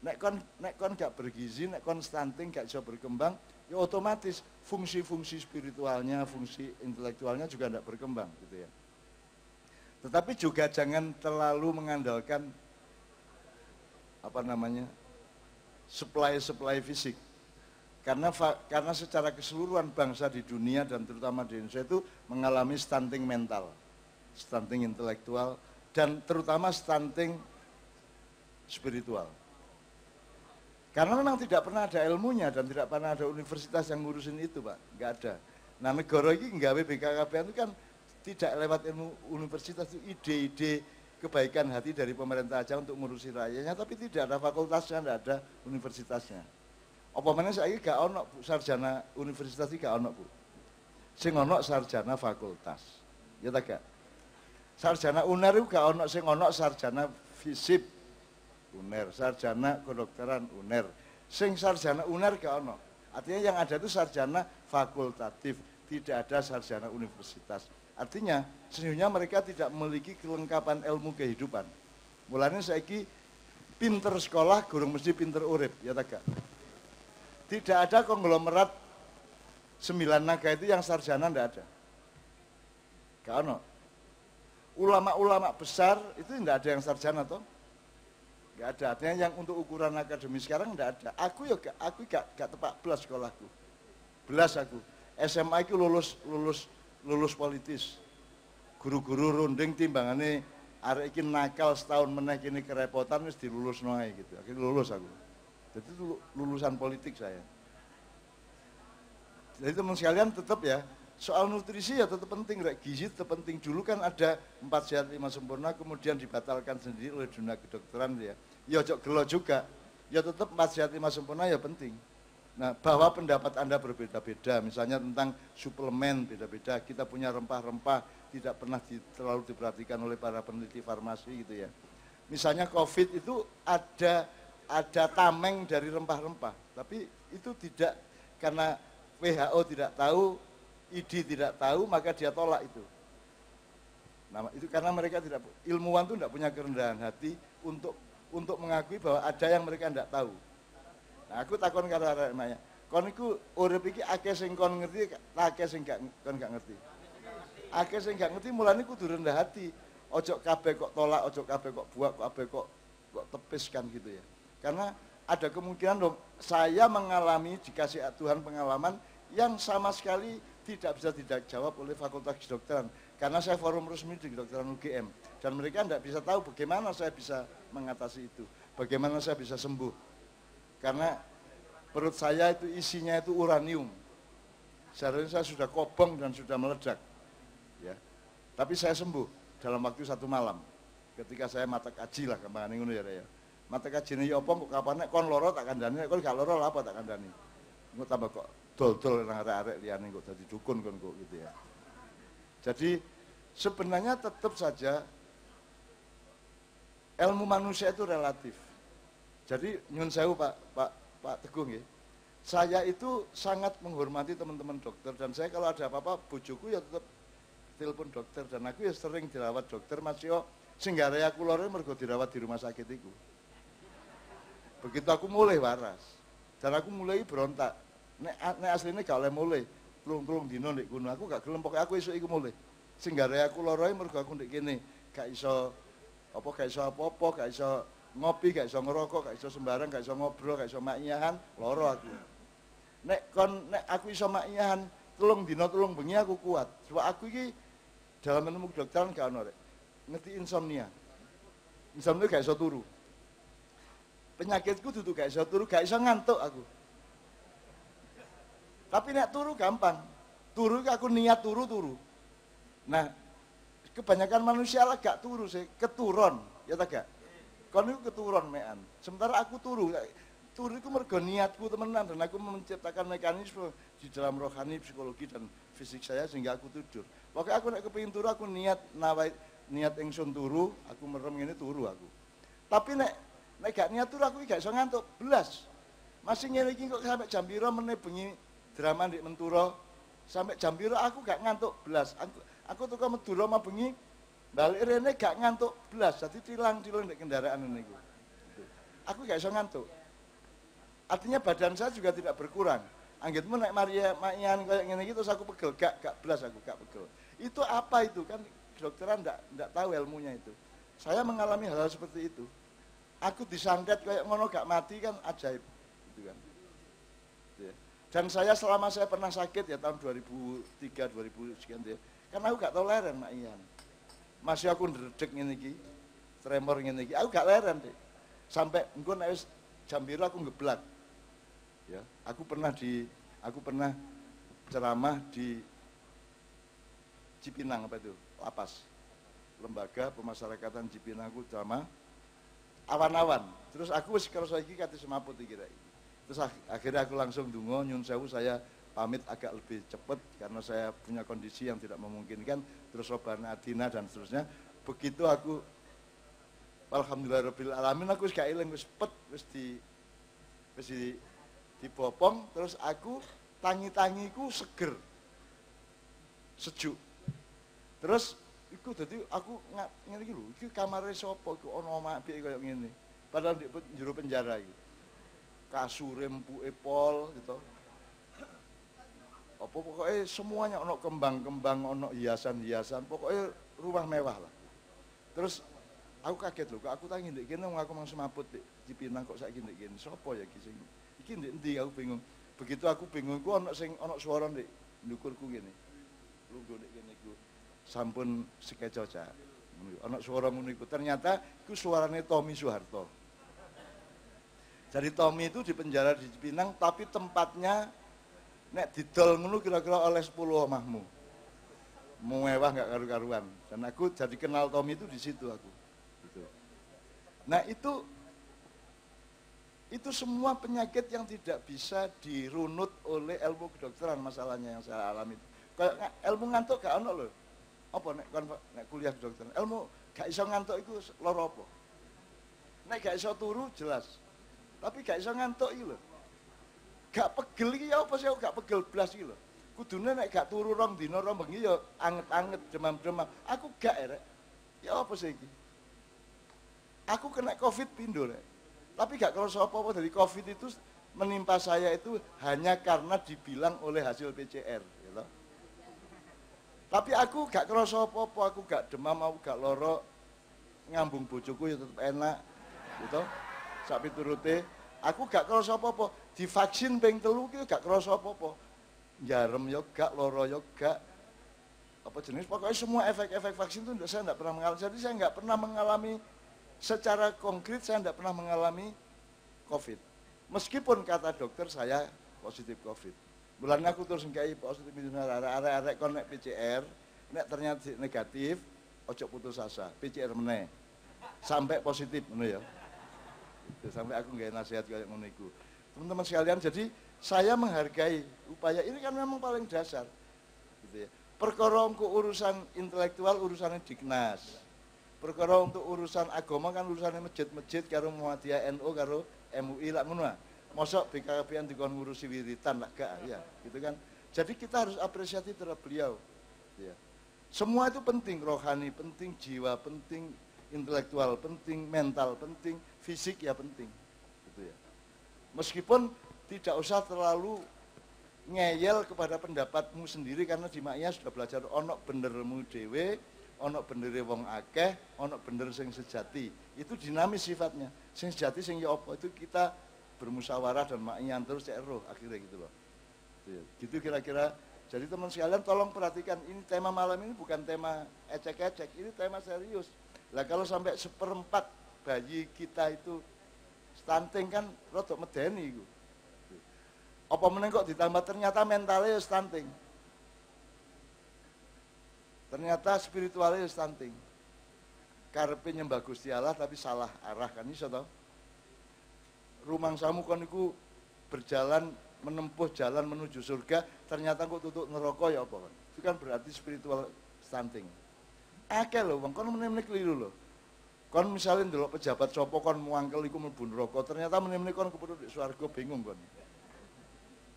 nek kon gak bergizi, nek kon stunting gak bisa berkembang, ya otomatis fungsi-fungsi spiritualnya, fungsi intelektualnya juga tidak berkembang gitu ya. Tetapi juga jangan terlalu mengandalkan supply fisik. Karena secara keseluruhan bangsa di dunia dan terutama di Indonesia itu mengalami stunting mental, stunting intelektual, dan terutama stunting spiritual. Karena memang tidak pernah ada ilmunya dan tidak pernah ada universitas yang ngurusin itu, Pak. Enggak ada. Nah, negara ini nggawe BKKBN itu kan tidak lewat ilmu universitas, itu ide-ide kebaikan hati dari pemerintah aja untuk ngurusi rakyatnya, tapi tidak ada fakultasnya, tidak ada universitasnya. Apa mana saya gak ono sarjana universitas iki gak ono, Bu. Sing ono sarjana fakultas. Ya ta gak? Sarjana UNER itu gak ono, sing ono sarjana FISIP UNER, sarjana kedokteran UNER. Sing sarjana UNER gak ono. Artinya yang ada itu sarjana fakultatif, tidak ada sarjana universitas. Artinya sesungguhnya mereka tidak memiliki kelengkapan ilmu kehidupan. Mulanya saiki pinter sekolah gurung mesti pinter urip, ya ta gak? Tidak ada konglomerat 9 naga itu yang sarjana tidak ada. Gak ono. Ulama-ulama besar itu tidak ada yang sarjana toh. Gak ada. Artinya yang untuk ukuran akademis sekarang tidak ada. Aku gak tepak belas sekolahku. Belas aku. SMA itu lulus politis. Guru-guru runding timbangannya arek iki nakal setahun meneh kini kerepotan wis dilulus noe gitu. Akhirnya lulus aku. Jadi itu lulusan politik saya. Jadi teman sekalian tetap ya, soal nutrisi ya tetap penting, gizi tetap penting. Dulu kan ada 4 sehat 5 sempurna, kemudian dibatalkan sendiri oleh dunia kedokteran ya. Ya ojo gelo juga, ya tetap 4 sehat 5 sempurna ya penting. Nah, bahwa pendapat Anda berbeda-beda, misalnya tentang suplemen beda-beda, kita punya rempah-rempah, tidak pernah terlalu diperhatikan oleh para peneliti farmasi gitu ya. Misalnya COVID itu ada tameng dari rempah-rempah, tapi itu tidak, karena WHO tidak tahu, ID tidak tahu, maka dia tolak itu. Nah, itu karena mereka tidak, ilmuwan itu tidak punya kerendahan hati untuk mengakui bahwa ada yang mereka tidak tahu. Nah, aku takon karo arek-arek, kon iku urip iki akeh sing kon ngerti, akeh sing gak ngerti. Akeh sing gak ngerti mulane kudu rendah hati. Ojo kabeh kok tolak, ojo kabeh kok buak, kabeh kok tepiskan gitu ya. Karena ada kemungkinan dong, saya mengalami dikasih Tuhan pengalaman yang sama sekali tidak bisa dijawab oleh Fakultas Kedokteran. Karena saya forum resmi di kedokteran UGM. Dan mereka tidak bisa tahu bagaimana saya bisa mengatasi itu. Bagaimana saya bisa sembuh. Karena perut saya itu isinya itu uranium. Seharusnya saya sudah kobong dan sudah meledak. Ya. Tapi saya sembuh dalam waktu 1 malam. Ketika saya mata kaji lah, kembangan ngono ya. Mata kajine ya apa kok kapan nek kon loro tak kandhani, nek kon gak loro apa tak kandhani. Engko tambah kok dol-dol nang arek-arek liyane kok dadi dukun kon kok gitu ya. Jadi sebenarnya tetap saja ilmu manusia itu relatif. Jadi nyun sewu Pak Teguh nggih. Saya itu sangat menghormati teman-teman dokter dan saya kalau ada apa-apa bojoku ya tetap telepon dokter dan aku ya sering dirawat dokter Mas yo sing gare aku loro mergo dirawat di rumah sakit iku. Begitu aku mulai waras, dan aku mulai berontak. Nek aslinya gak oleh mulai, telung dino ndek kono aku gak gelem pokoke aku esuk iku mulai. Sing gare aku loroe mergo aku ndek kene, gak iso apa-apa, gak iso ngopi, gak iso ngerokok, gak iso sembarang, gak iso ngobrol, gak iso makiyahan, loro aku. Nek aku iso makiyahan, telung dino telung bengi aku kuat. Sebab aku iki dalam ilmu kedokteran gak ono rek. Ngerti insomnia. Insomnia gak iso turu. Penyakitku duduk gak iso turu, gak iso ngantuk aku. Tapi nek turu gampang. Turu aku niat turu. Nah, kebanyakan manusia lah gak turu sih, keturun, ya tak gak? Kon itu keturun mean. Sementara aku turu. Turu itu mergo niatku temenan dan aku menciptakan mekanisme di dalam rohani, psikologi dan fisik saya sehingga aku tidur. Pokoknya aku nek kepengin turu aku niat ingsun turu, aku merem ngene turu aku. Tapi nek gak niat turu aku gak iso ngantuk belas. Masih ngene iki kok sampai jam pira meneh bengi drama ndek Menturo sampai jam pira aku gak ngantuk belas. Aku tuh Madura mah bengi balik rene gak ngantuk belas. Dadi tilang-tilang ndek kendaraan niku. Aku gak iso ngantuk. Artinya badan saya juga tidak berkurang. Anggitmu nek Maria makian kayak ngene iki terus aku pegel, gak belas aku gak pegel. Itu apa itu kan kedokteran ndak tahu ilmunya itu. Saya mengalami hal-hal seperti itu. Aku disantet kayak ngono gak mati kan ajaib gitu kan. Ya. Dan saya selama saya pernah sakit ya tahun 2003 2000 sekian ya. Kan aku gak toleren makian. Masih aku ndredeg ngene iki, tremor ngene iki. Aku gak leren, Dik. Sampai engko nek wis jam biru aku ngeblak. Ya, aku pernah ceramah di Cipinang apa itu? Lapas. Lembaga Pemasyarakatan Cipinang aku ceramah awan-awan. Terus aku wis kerasa iki kate semaput iki rek. Terus akhirnya aku langsung donga nyun sewu saya pamit agak lebih cepat karena saya punya kondisi yang tidak memungkinkan, terus Robana Adina dan seterusnya. Begitu aku alhamdulillahirabbil alamin aku wis gak eling wis dibopong, terus aku tangi-tangiku seger, sejuk. Terus iku dadi aku ngene iki lho, iki kamare sapa iku ana omah apik kaya ngene. Padahal di jero penjara iki. Kasure empuke pol gitu. Apa pokoknya semuanya ono kembang-kembang, ono hiasan-hiasan, pokoknya rumah mewah lah. Terus aku kaget loh, aku tangi ndek kene aku mang semaput di Cipinang kok saiki ndek kene. Sopo ya iki sing iki ndek endi aku bingung. Begitu aku bingung ku ono swara ndek ndukurku ngene. Lungguh ndek kene iku sampun sekecoca. Ono swara ngono iku. Ternyata iku suarane Tommy Soeharto. Jadi Tommy itu di penjara di Cipinang tapi tempatnya nek didol ngono kira-kira oleh 10 omahmu. Mewah enggak karu-karuan. Dan aku jadi kenal Tommy itu di situ aku. Gitu. Nah, itu semua penyakit yang tidak bisa dirunut oleh ilmu kedokteran masalahnya yang saya alami. Kayak ilmu ngantuk gak ono lho. Apa nek kuliah kedokteran? Ilmu gak iso ngantuk iku lara apa? Nek gak iso turu jelas. Tapi gak iso ngantuk iki lho. Gak pegel iki ya apa sih aku gak pegel blas iki lho. Kudune nek gak turu rong dina rong bengi ya anget-anget demam-demam. Aku gak rek. Ya apa sih iki? Aku kena Covid pindho rek. Tapi gak kerasa apa-apa dari Covid itu menimpa saya itu hanya karena dibilang oleh hasil PCR gitu. Tapi aku gak kerasa apa-apa, aku gak demam, aku gak loro. Ngambung bojoku ya tetep enak gitu. Sak piturute aku gak kerasa apa-apa. Divaksin ping 3 ki gak kerasa apa-apa. Jarem yo gak, loro yo gak. Apa jenis pokoknya semua efek-efek vaksin itu saya tidak pernah mengalami. Jadi saya nggak pernah mengalami secara konkret, saya tidak pernah mengalami COVID. Meskipun kata dokter saya positif COVID. Bulan aku terus ngkai positif itu arek-arek kon nek PCR, nek ternyata negatif, ojo putus asa, PCR meneh. Sampai positif ngono ya. Sampai aku nggak nasihat kayak ngono iku. Teman-teman sekalian, jadi saya menghargai upaya ini kan memang paling dasar. Gitu ya. Perkara untuk urusan intelektual urusannya Dignas. Perkara untuk urusan agama kan urusannya masjid-masjid karo Muhammadiyah NU karo MUI lah ngono. Mosok BKKBN dikon ngurusi wiritan lah gak ya, gitu kan. Jadi kita harus apresiasi terhadap beliau. Ya. Semua itu penting, rohani penting, jiwa penting, intelektual penting, mental penting, fisik ya penting. Gitu ya. Meskipun tidak usah terlalu ngeyel kepada pendapatmu sendiri karena di Maknya sudah belajar onok benermu dewe, onok bendere wong akeh, onok bener sing sejati. Itu dinamis sifatnya. Sing sejati sing ya apa itu kita bermusyawarah dan Maknya terus roh akhirnya gitu loh. Gitu kira-kira. Jadi teman sekalian tolong perhatikan ini tema malam ini bukan tema ecek-ecek, ini tema serius. Lah kalau sampai 1/4 bayi kita itu stunting kan rodok medeni iku. Apa meneng kok ditambah ternyata mentalnya stunting. Ternyata spiritualnya stunting. Karepe nyembah Gusti Allah tapi salah arah kan iso to. Rumangsamu kon iku berjalan menempuh jalan menuju surga, ternyata kok tutuk neraka ya apa kan. Itu kan berarti spiritual stunting. Akeh lho wong kon meneh-meneh keliru lho. Kon misalnya ndelok pejabat sapa kon muangkel iku mlebu neraka, ternyata meneh-meneh kon kepethuk di swarga bingung kon.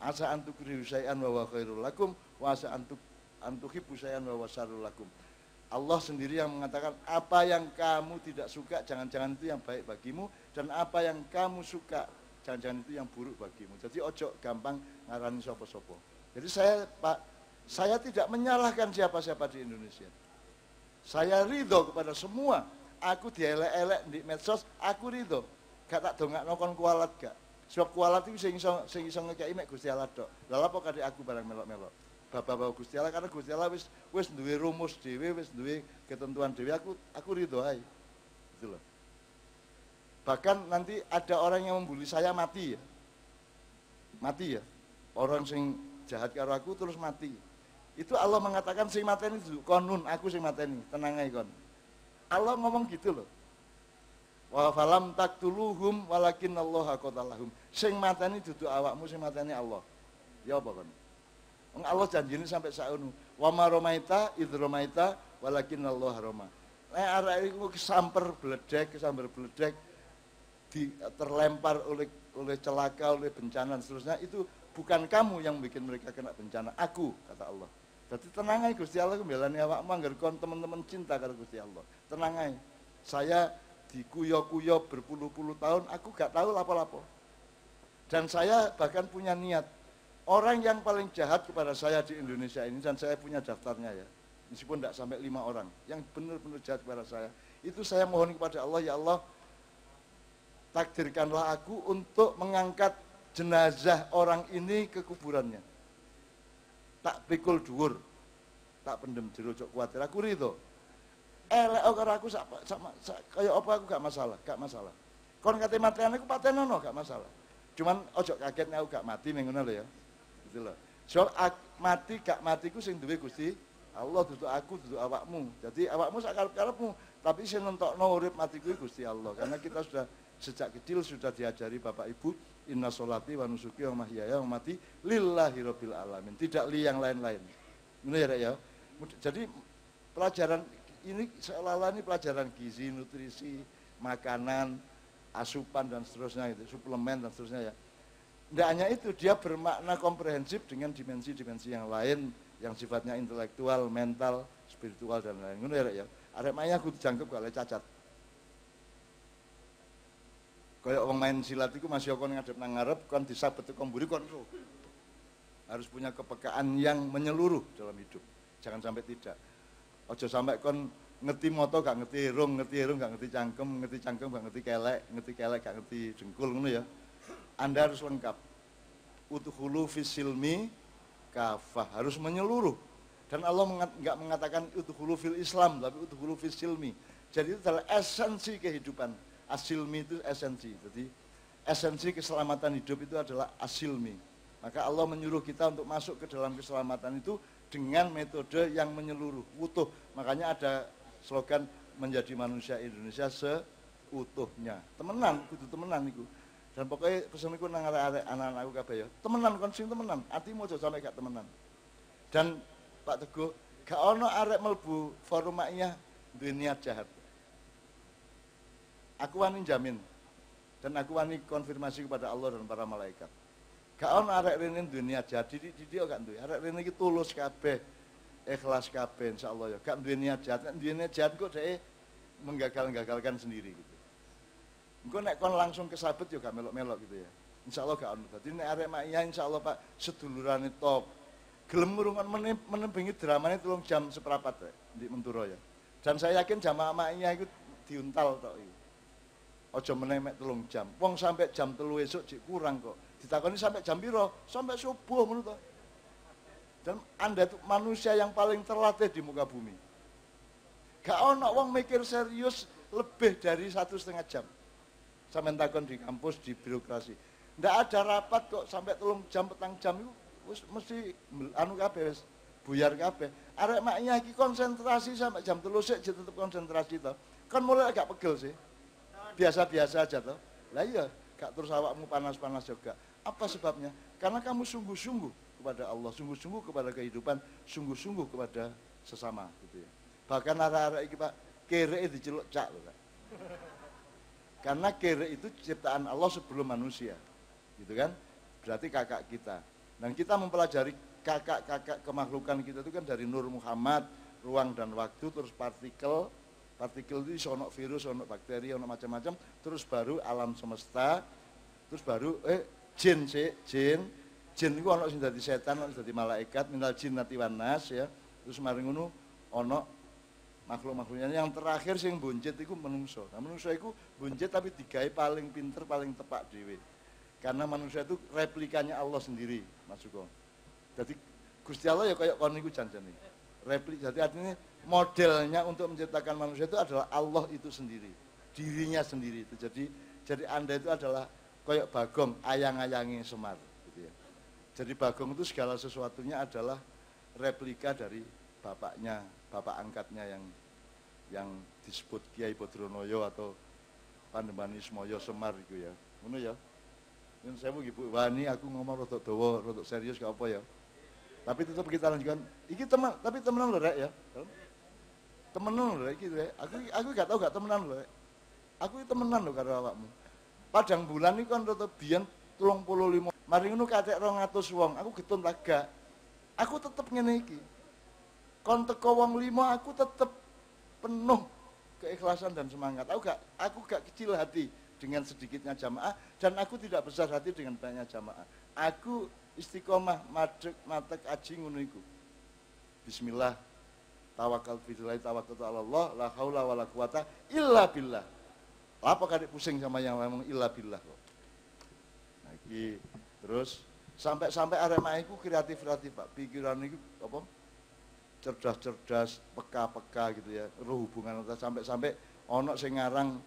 Asa antuk riusaian wa khairul lakum wa asa antuk hibusaian wa wasarul lakum. Allah sendiri yang mengatakan apa yang kamu tidak suka jangan-jangan itu yang baik bagimu dan apa yang kamu suka jangan-jangan itu yang buruk bagimu. Jadi ojo gampang ngarani sopo-sopo. Jadi saya Pak, saya tidak menyalahkan siapa-siapa di Indonesia. Saya ridho kepada semua. Aku dielek-elek di medsos, aku ridho. Gak tak dongakno kon kualat gak. Sebab kualat itu sing iso ngekeki mek Gusti Allah tok. Lha apa kadek aku barang melok-melok. Bapak-bapak Gusti Allah, karena Gusti Allah wis duwe rumus dhewe, wis duwe ketentuan dhewe, aku ridho ae. Gitu loh. Bahkan nanti ada orang yang membuli saya mati ya. Mati ya. Orang sing jahat karo aku terus mati. Itu Allah mengatakan sing mateni konun, aku sing mateni, tenang ae kon. Allah ngomong gitu loh. Wa falam taqtuluhum walakin Allah qatalahum. Sing mateni dudu awakmu, sing mateni Allah. Ya apa kon? Wong Allah janjine sampai sakono. Wa ma romaita id romaita walakin Allah roma. Nek arek iku kesamper bledek terlempar oleh celaka, oleh bencana dan seterusnya, itu bukan kamu yang bikin mereka kena bencana, aku, kata Allah. Jadi tenang aja Gusti Allah kembelani awakmu anggar kon teman-teman cinta karo Gusti Allah. Tenang aja. Saya dikuyo-kuyo berpuluh-puluh tahun, aku gak tahu lapo-lapo. Dan saya bahkan punya niat. Orang yang paling jahat kepada saya di Indonesia ini, dan saya punya daftarnya ya, meskipun tidak sampai 5 orang, yang benar-benar jahat kepada saya, itu saya mohon kepada Allah, ya Allah, takdirkanlah aku untuk mengangkat jenazah orang ini ke kuburannya. Tak pikul dhuwur, tak pendem jero cok kuwatir, aku ridho. Elek karo aku kaya apa aku gak masalah. Kon kate matian aku patenono gak masalah. Cuman ojo kaget aku gak mati ngono lho ya. Gitu loh. So mati gak matiku sing duwe Gusti Allah, dudu aku, dudu awakmu. Jadi awakmu sak karep-karepmu, tapi sing nentokno urip matiku Gusti Allah. Karena kita sudah sejak kecil sudah diajari Bapak Ibu, inna sholati wa nusuki wa mahyaya wa mati lillahi rabbil alamin. Tidak li yang lain-lain. Ini ya, ya. Jadi pelajaran ini seolah-olah ini pelajaran gizi, nutrisi, makanan, asupan dan seterusnya itu, suplemen dan seterusnya ya. Tidak hanya itu, dia bermakna komprehensif dengan dimensi-dimensi yang lain yang sifatnya intelektual, mental, spiritual dan lain-lain. Ngono ya. Arek maya kudu jangkep gak oleh cacat. Kayak orang main silat itu masih kon ngadep nang ngarep, kon disabet kon mburi kon ro. Harus punya kepekaan yang menyeluruh dalam hidup. Jangan sampai tidak. Ojo sampai kon ngerti moto gak ngerti irung gak ngerti cangkem gak ngerti kelek gak ngerti dengkul ngono ya. Anda harus lengkap. Udkhulu fisilmi kafah, harus menyeluruh. Dan Allah enggak mengatakan udkhulu fil Islam, tapi udkhulu fisilmi. Jadi itu adalah esensi kehidupan. Asilmi itu esensi. Jadi esensi keselamatan hidup itu adalah asilmi. Maka Allah menyuruh kita untuk masuk ke dalam keselamatan itu dengan metode yang menyeluruh, utuh. Makanya ada slogan menjadi manusia Indonesia seutuhnya. Temenan, kudu temenan itu. Dan pokoknya pesan itu nang arek anak-anakku kabeh ya. Temenan kon sing temenan, atimu aja sampe gak temenan. Dan Pak Teguh, gak ono arek mlebu forum maiyah duwe niat jahat. Aku wani jamin dan aku wani konfirmasi kepada Allah dan para malaikat. Gak ono arek rene duwe niat jahat, didik gak duwe. Arek rene iki tulus kabeh, ikhlas kabeh insyaallah ya. Gak duwe niat jahat, nek duwe niat jahat kok dhek menggagal-gagalkan sendiri gitu. Engko nek kon langsung kesabet yo gak melok-melok gitu ya. Insyaallah gak ono. Dadi nek arek maiyah insyaallah Pak sedulurane top. Gelem ngrungokno menembengi dramane 3 jam seprapat rek di Menturo ya. Dan saya yakin jamaah maiyah iku diuntal tok iki. Aja meneh mek 3 jam. Wong sampai jam 3 esuk jek kurang kok. Ditakoni sampai jam piro? Sampai subuh ngono to. Dan Anda itu manusia yang paling terlatih di muka bumi. Gak ono wong mikir serius lebih dari 1,5 jam. Sampai takon di kampus, di birokrasi. Ndak ada rapat kok sampai 3 jam, 4 jam itu mesti anu kabeh wis buyar kabeh. Arek maknya iki konsentrasi sampai jam 3 sik tetep konsentrasi to. Kan mulai agak pegel sih. Biasa-biasa aja toh. Lah iya, gak terus awakmu panas-panas juga. Apa sebabnya? Karena kamu sungguh-sungguh kepada Allah, sungguh-sungguh kepada kehidupan, sungguh-sungguh kepada sesama gitu ya. Bahkan arek-arek iki Pak, kere diceluk cak lho Pak. Karena kere itu ciptaan Allah sebelum manusia. Gitu kan? Berarti kakak kita. Dan kita mempelajari kakak-kakak kemakhlukan kita itu kan dari Nur Muhammad, ruang dan waktu, terus partikel itu ono virus, ono bakteri, ono macam-macam, terus baru alam semesta, Terus baru jin sih, jin itu ana sing dadi setan, ana sing dadi malaikat, minal jinnati wan nas ya. Terus mari ngono ana makhluk-makhluknya yang terakhir sing buncit iku menungso. Nah menungso iku buncit tapi digawe paling pinter, paling tepak dhewe. Karena manusia itu replikanya Allah sendiri, Mas Suko. Jadi Gusti Allah ya kayak kon niku janjane. Jadi artinya modelnya untuk menciptakan manusia itu adalah Allah itu sendiri, dirinya sendiri itu. Jadi Anda itu adalah kayak Bagong, ayang-ayangi Semar gitu ya. Jadi Bagong itu segala sesuatunya adalah replika dari bapaknya, bapak angkatnya yang disebut Kiai Bodronoyo atau Pandemanismoyo Semar itu ya. Ngono ya. Yen sewu Ibu wani aku ngomong rodok dawa, rodok serius gak apa ya. Tapi tetap kita lanjutkan. Iki teman, tapi temenan lho Rek ya. Temenan lho Rek iki Rek. Aku gak tahu gak temenan lho Rek. Aku temenan lho karo awakmu. Padang bulan iki kan rodok biyen 35. Mari ngono kathek 200 wong, aku getun tak gak. Aku tetep ngene iki. Kon teko wong 5 aku tetep penuh keikhlasan dan semangat. Aku gak kecil hati dengan sedikitnya jamaah dan aku tidak besar hati dengan banyaknya jamaah. Aku istiqomah matek aji ngono iku. Bismillah. Tawakal billahi tawakkaltu ala Allah, la haula wala quwata illa billah. Apa kadek pusing sama yang ngomong illa billah kok. Nah iki terus sampai Arema iku kreatif Pak. Pikiran iku apa? Cerdas-cerdas, peka-peka gitu ya. Roh hubungan sampai ono sing ngarang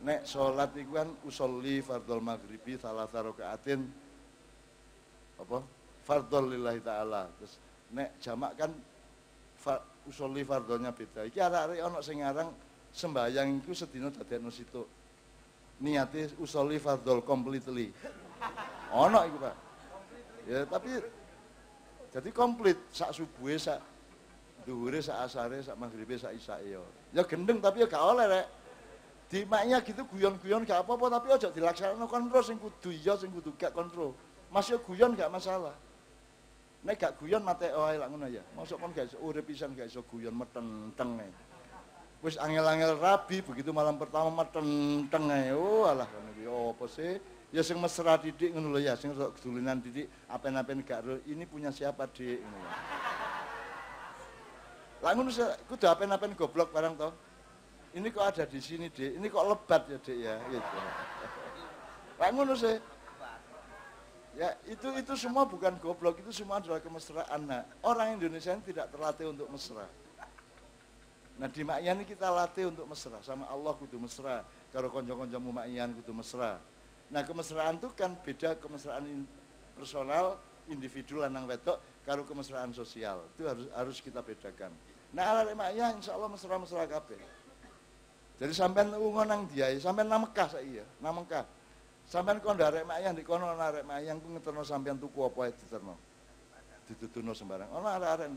nek sholat itu kan usolli fardhol maghribi salasa rakaatin apa fardhol lillahi ta'ala. Terus nek jamak kan usolli fardholnya beda. Iki arek-arek ana sing ngarang sembayang iku sedina dadekno situk. Niate usolli fardhol completely. Ana iku, Pak. Ya tapi jadi komplit sak subuhe sak dhuwure sak asare sak maghribe sak isake ya. Ya gendeng tapi ya gak oleh rek. Di maknya gitu guyon-guyon gak apa-apa tapi aja dilaksanakan kontrol sing kudu iya sing kudu gak kontrol. Masih guyon gak masalah. Nek gak guyon mate wae lak ngono ya. Mosok kon gak iso urip pisan gak iso guyon metenteng ae. Wis angel-angel rabi begitu malam pertama metenteng ae. Oh alah ngono iki opo sih? Ya sing mesra didik ngono lho ya, sing kedulinan didik apen-apen gak ini punya siapa Dik ngono ya. Lah ngono kudu apen-apen goblok barang to. Ini kok ada di sini Dek, ini kok lebat ya Dek ya gitu. Lah ngono sih. Ya itu semua bukan goblok, itu semua adalah kemesraan. Nah, orang Indonesia ini tidak terlatih untuk mesra. Nah di Makyan ini kita latih untuk mesra, sama Allah kudu mesra, karo konco-koncomu Makyan kudu mesra. Nah kemesraan itu kan beda kemesraan personal, individu lanang wedok, karo kemesraan sosial. Itu harus kita bedakan. Nah arek Makyan insya Allah mesra-mesra kabeh. Jadi sampean lunga nang Diai, sampean nang Mekah saiki ya, nang Mekah. Sampean kon arek Makyan di kono ana arek Makyan ku ngeterno sampean tuku apa ae diterno. Ditutuno sembarang. Ana arek-arek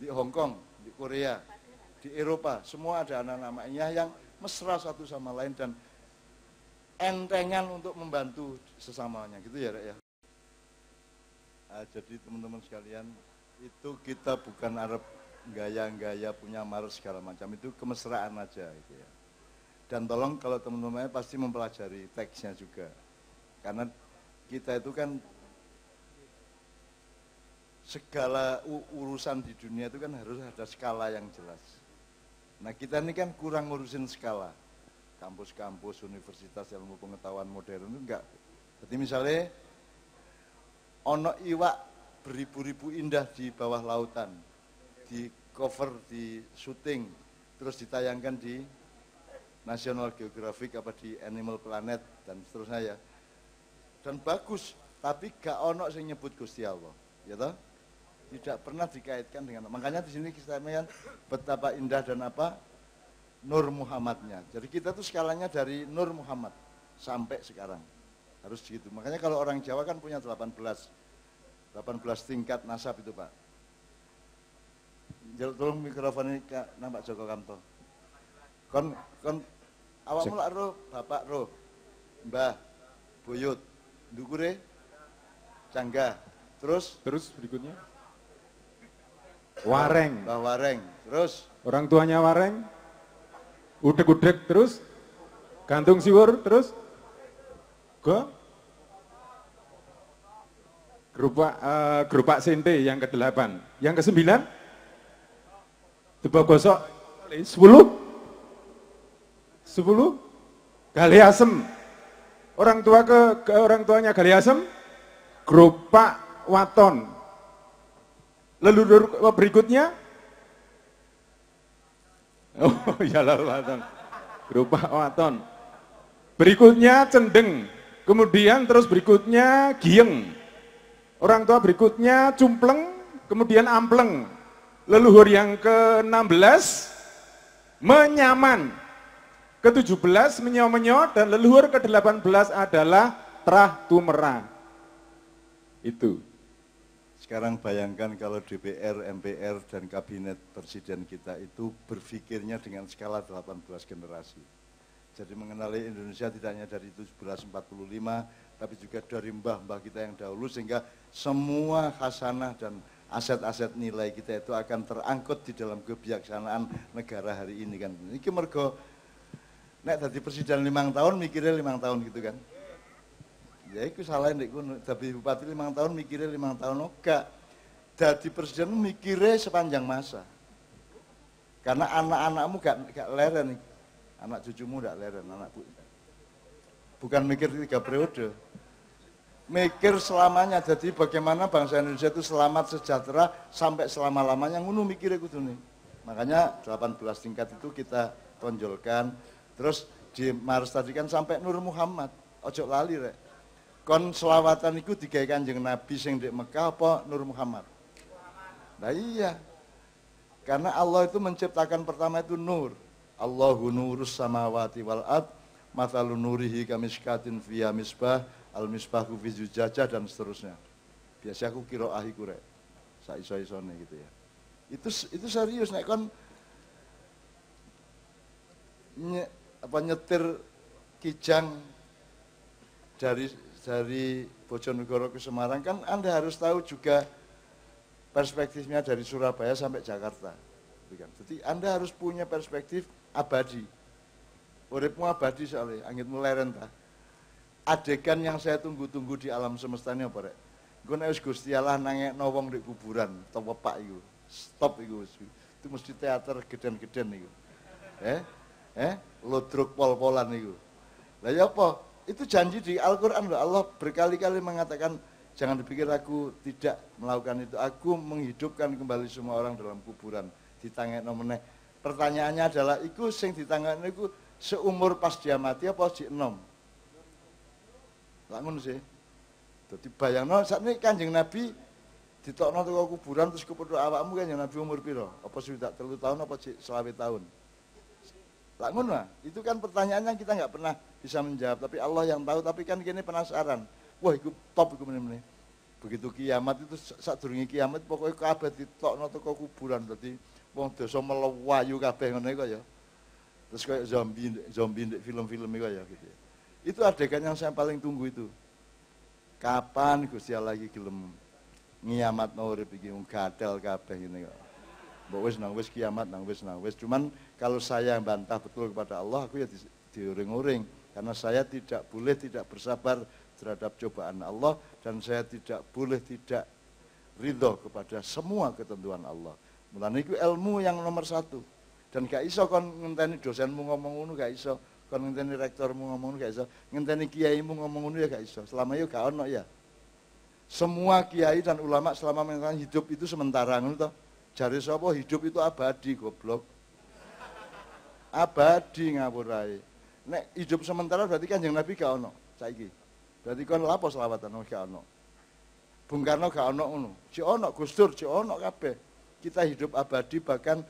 di Hong Kong, di Korea, di Eropa, semua ada anak-anak Makyan yang mesra satu sama lain dan entengan untuk membantu sesamanya, gitu ya, Rek ya. Jadi teman-teman sekalian, itu kita bukan Arab gaya-gaya punya marah segala macam, itu kemesraan aja gitu ya. Dan tolong kalau teman-teman pasti mempelajari teksnya juga, karena kita itu kan segala urusan di dunia itu kan harus ada skala yang jelas. Nah kita ini kan kurang ngurusin skala, kampus-kampus, universitas ilmu pengetahuan modern itu enggak. Jadi misalnya ono iwak beribu-ribu indah di bawah lautan, di cover, di syuting, terus ditayangkan di National Geographic apa di Animal Planet dan seterusnya ya. Dan bagus, tapi gak ono sing nyebut Gusti Allah, ya toh? Tidak pernah dikaitkan dengan, makanya di sini kita lihat betapa indah dan apa Nur Muhammadnya. Jadi kita tuh skalanya dari Nur Muhammad sampai sekarang harus gitu. Makanya kalau orang Jawa kan punya 18 tingkat nasab itu Pak. Tolong mikrofon ini Kak nampak Joko Kamto. Kon awakmu lak roh, bapak roh, mbah, buyut, ndukure, canggah. Terus berikutnya Wareng. Mbah Wareng. Terus orang tuanya Wareng. Udek-udek terus gantung siwur terus Ke Grupak Sente yang ke-8. Yang ke-9? Tebak gosok 10? 10? Gali Asem. Orang tua ke orang tuanya Gali Asem, Grupak Waton. Leluhur berikutnya? Oh, ya Waton. Grupak Waton. Berikutnya Cendeng. Kemudian terus berikutnya Gieng. Orang tua berikutnya Cumpleng, kemudian Ampleng. Leluhur yang ke-16 Menyaman. Ke-17 Menyo-menyo, dan leluhur ke-18 adalah Trah Tumera. Itu. Sekarang bayangkan kalau DPR, MPR, dan kabinet presiden kita itu berpikirnya dengan skala 18 generasi. Jadi mengenali Indonesia tidak hanya dari 1745, tapi juga dari mbah-mbah kita yang dahulu, sehingga semua khasanah dan aset-aset nilai kita itu akan terangkut di dalam kebijaksanaan negara hari ini kan. Ini mergo nek dadi presiden 5 tahun mikirnya 5 tahun gitu kan. Ya itu salah nek kuno, dadi bupati 5 tahun mikirnya 5 tahun enggak. Dadi presiden mikirnya sepanjang masa. Karena anak-anakmu gak leren, anak cucumu gak leren, anakku. Bukan mikir 3 periode. Mikir selamanya, jadi bagaimana bangsa Indonesia itu selamat sejahtera sampai selama-lamanya, ngono mikirnya kudune. Makanya 18 tingkat itu kita tonjolkan. Terus di Maret tadi kan sampai Nur Muhammad, ojo lali rek. Kon selawatan itu digawe Kanjeng Nabi sing di Mekah apa Nur Muhammad? Nah iya, karena Allah itu menciptakan pertama itu nur. Allahu nurus samawati wal ard, mathalun nurihi kamishkatin fiha misbah, al-misbahu fi zujajah, dan seterusnya. Biasa aku kiroah iku rek, saiso-isone gitu ya. Itu serius nek kon nyetir Kijang dari Bojonegoro ke Semarang kan Anda harus tahu juga perspektifnya dari Surabaya sampai Jakarta. Jadi Anda harus punya perspektif abadi. Uripmu abadi soalnya, angin mulai rentah. Adegan yang saya tunggu-tunggu di alam semesta ini apa rek? Gue nek Gusti Allah nangekno wong di kuburan, atau pak itu, stop itu mesti teater geden-geden itu. Lodruk pol-polan itu. Lah ya apa? Itu janji di Al-Quran loh. Allah berkali-kali mengatakan, jangan dipikir aku tidak melakukan itu. Aku menghidupkan kembali semua orang dalam kuburan. Ditangekno meneh. Pertanyaannya adalah, iku sing ditangekno iku seumur pas dia mati apa si enom? Lah ngono sih. Dadi bayangno sakniki Kanjeng Nabi ditokno teko kuburan terus kepethuk awakmu Kanjeng Nabi umur piro? Apa sudah 3 tahun apa 20 tahun? Lah ngono, itu kan pertanyaan yang kita nggak pernah bisa menjawab, tapi Allah yang tahu. Tapi kan kini penasaran, wah itu top itu meneh. Begitu kiamat itu sadurunge kiamat pokoknya kabeh ditokno teko kuburan, dadi wong desa melewayu kabeh ngono iku ya. Terus kayak zombie di film-film iku ya gitu. Itu adegan yang saya paling tunggu itu. Kapan Gusti Allah iki gelem ngiamatno urip iki wong gatel kabeh ngene kok. Mbok wis kiamat nang wis. Cuman kalau saya bantah betul kepada Allah, aku ya diuring-uring. Karena saya tidak boleh tidak bersabar terhadap cobaan Allah, dan saya tidak boleh tidak ridho kepada semua ketentuan Allah. Mulane iku ilmu yang nomor 1. Dan gak iso kon ngenteni dosenmu ngomong ngono, gak iso. Kon ngenteni rektormu ngomong ngono, gak iso. Ngenteni kiaimu ngomong ngono ya gak iso. Selama itu gak ono ya. Semua kiai dan ulama selama mengatakan hidup itu sementara ngono toh. Jari sapa hidup itu abadi, goblok. Abadi ngawur ae. Nek hidup sementara berarti Kanjeng Nabi gak ono saiki. Berarti kon lapo selawatan gak ono. Bung Karno gak ono ngono. Si ono Gus Dur, si ono kabeh. Kita hidup abadi, bahkan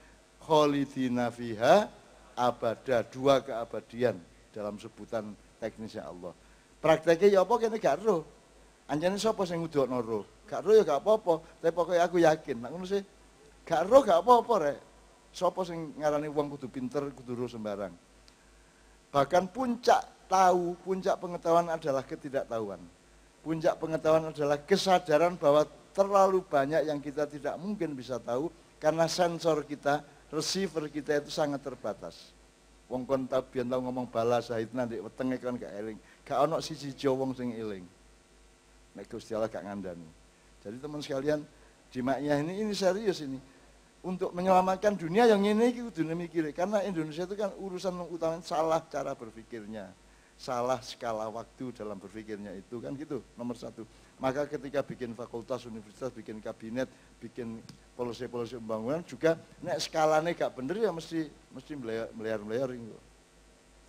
kholidina fiha abada, 2 keabadian dalam sebutan teknisnya Allah. Prakteknya ya apa kene gak ero. Anjane sapa sing ngudokno roh? Gak ero ya gak apa-apa, tapi pokoknya aku yakin. Nek ngono sih gak roh gak apa-apa rek. Sapa sing ngarani wong kudu pinter, kudu roh sembarang. Bahkan puncak pengetahuan adalah ketidaktahuan. Puncak pengetahuan adalah kesadaran bahwa terlalu banyak yang kita tidak mungkin bisa tahu karena sensor kita, receiver kita itu sangat terbatas. Wong kon biyen tau ngomong bala sahid nanti wetenge kan gak eling. gak ono siji wong sing eling. Nek Gusti Allah gak ngandani. Jadi teman sekalian, di Ma'iyah ini serius ini. Untuk menyelamatkan dunia yang ini kudu mikir. Karena Indonesia itu kan urusan utamanya salah cara berpikirnya. Salah skala waktu dalam berpikirnya itu kan gitu, nomor satu. Maka ketika bikin fakultas, universitas, bikin kabinet, bikin polisi-polisi pembangunan juga nek skalanya gak bener ya mesti meliar-meliar gitu.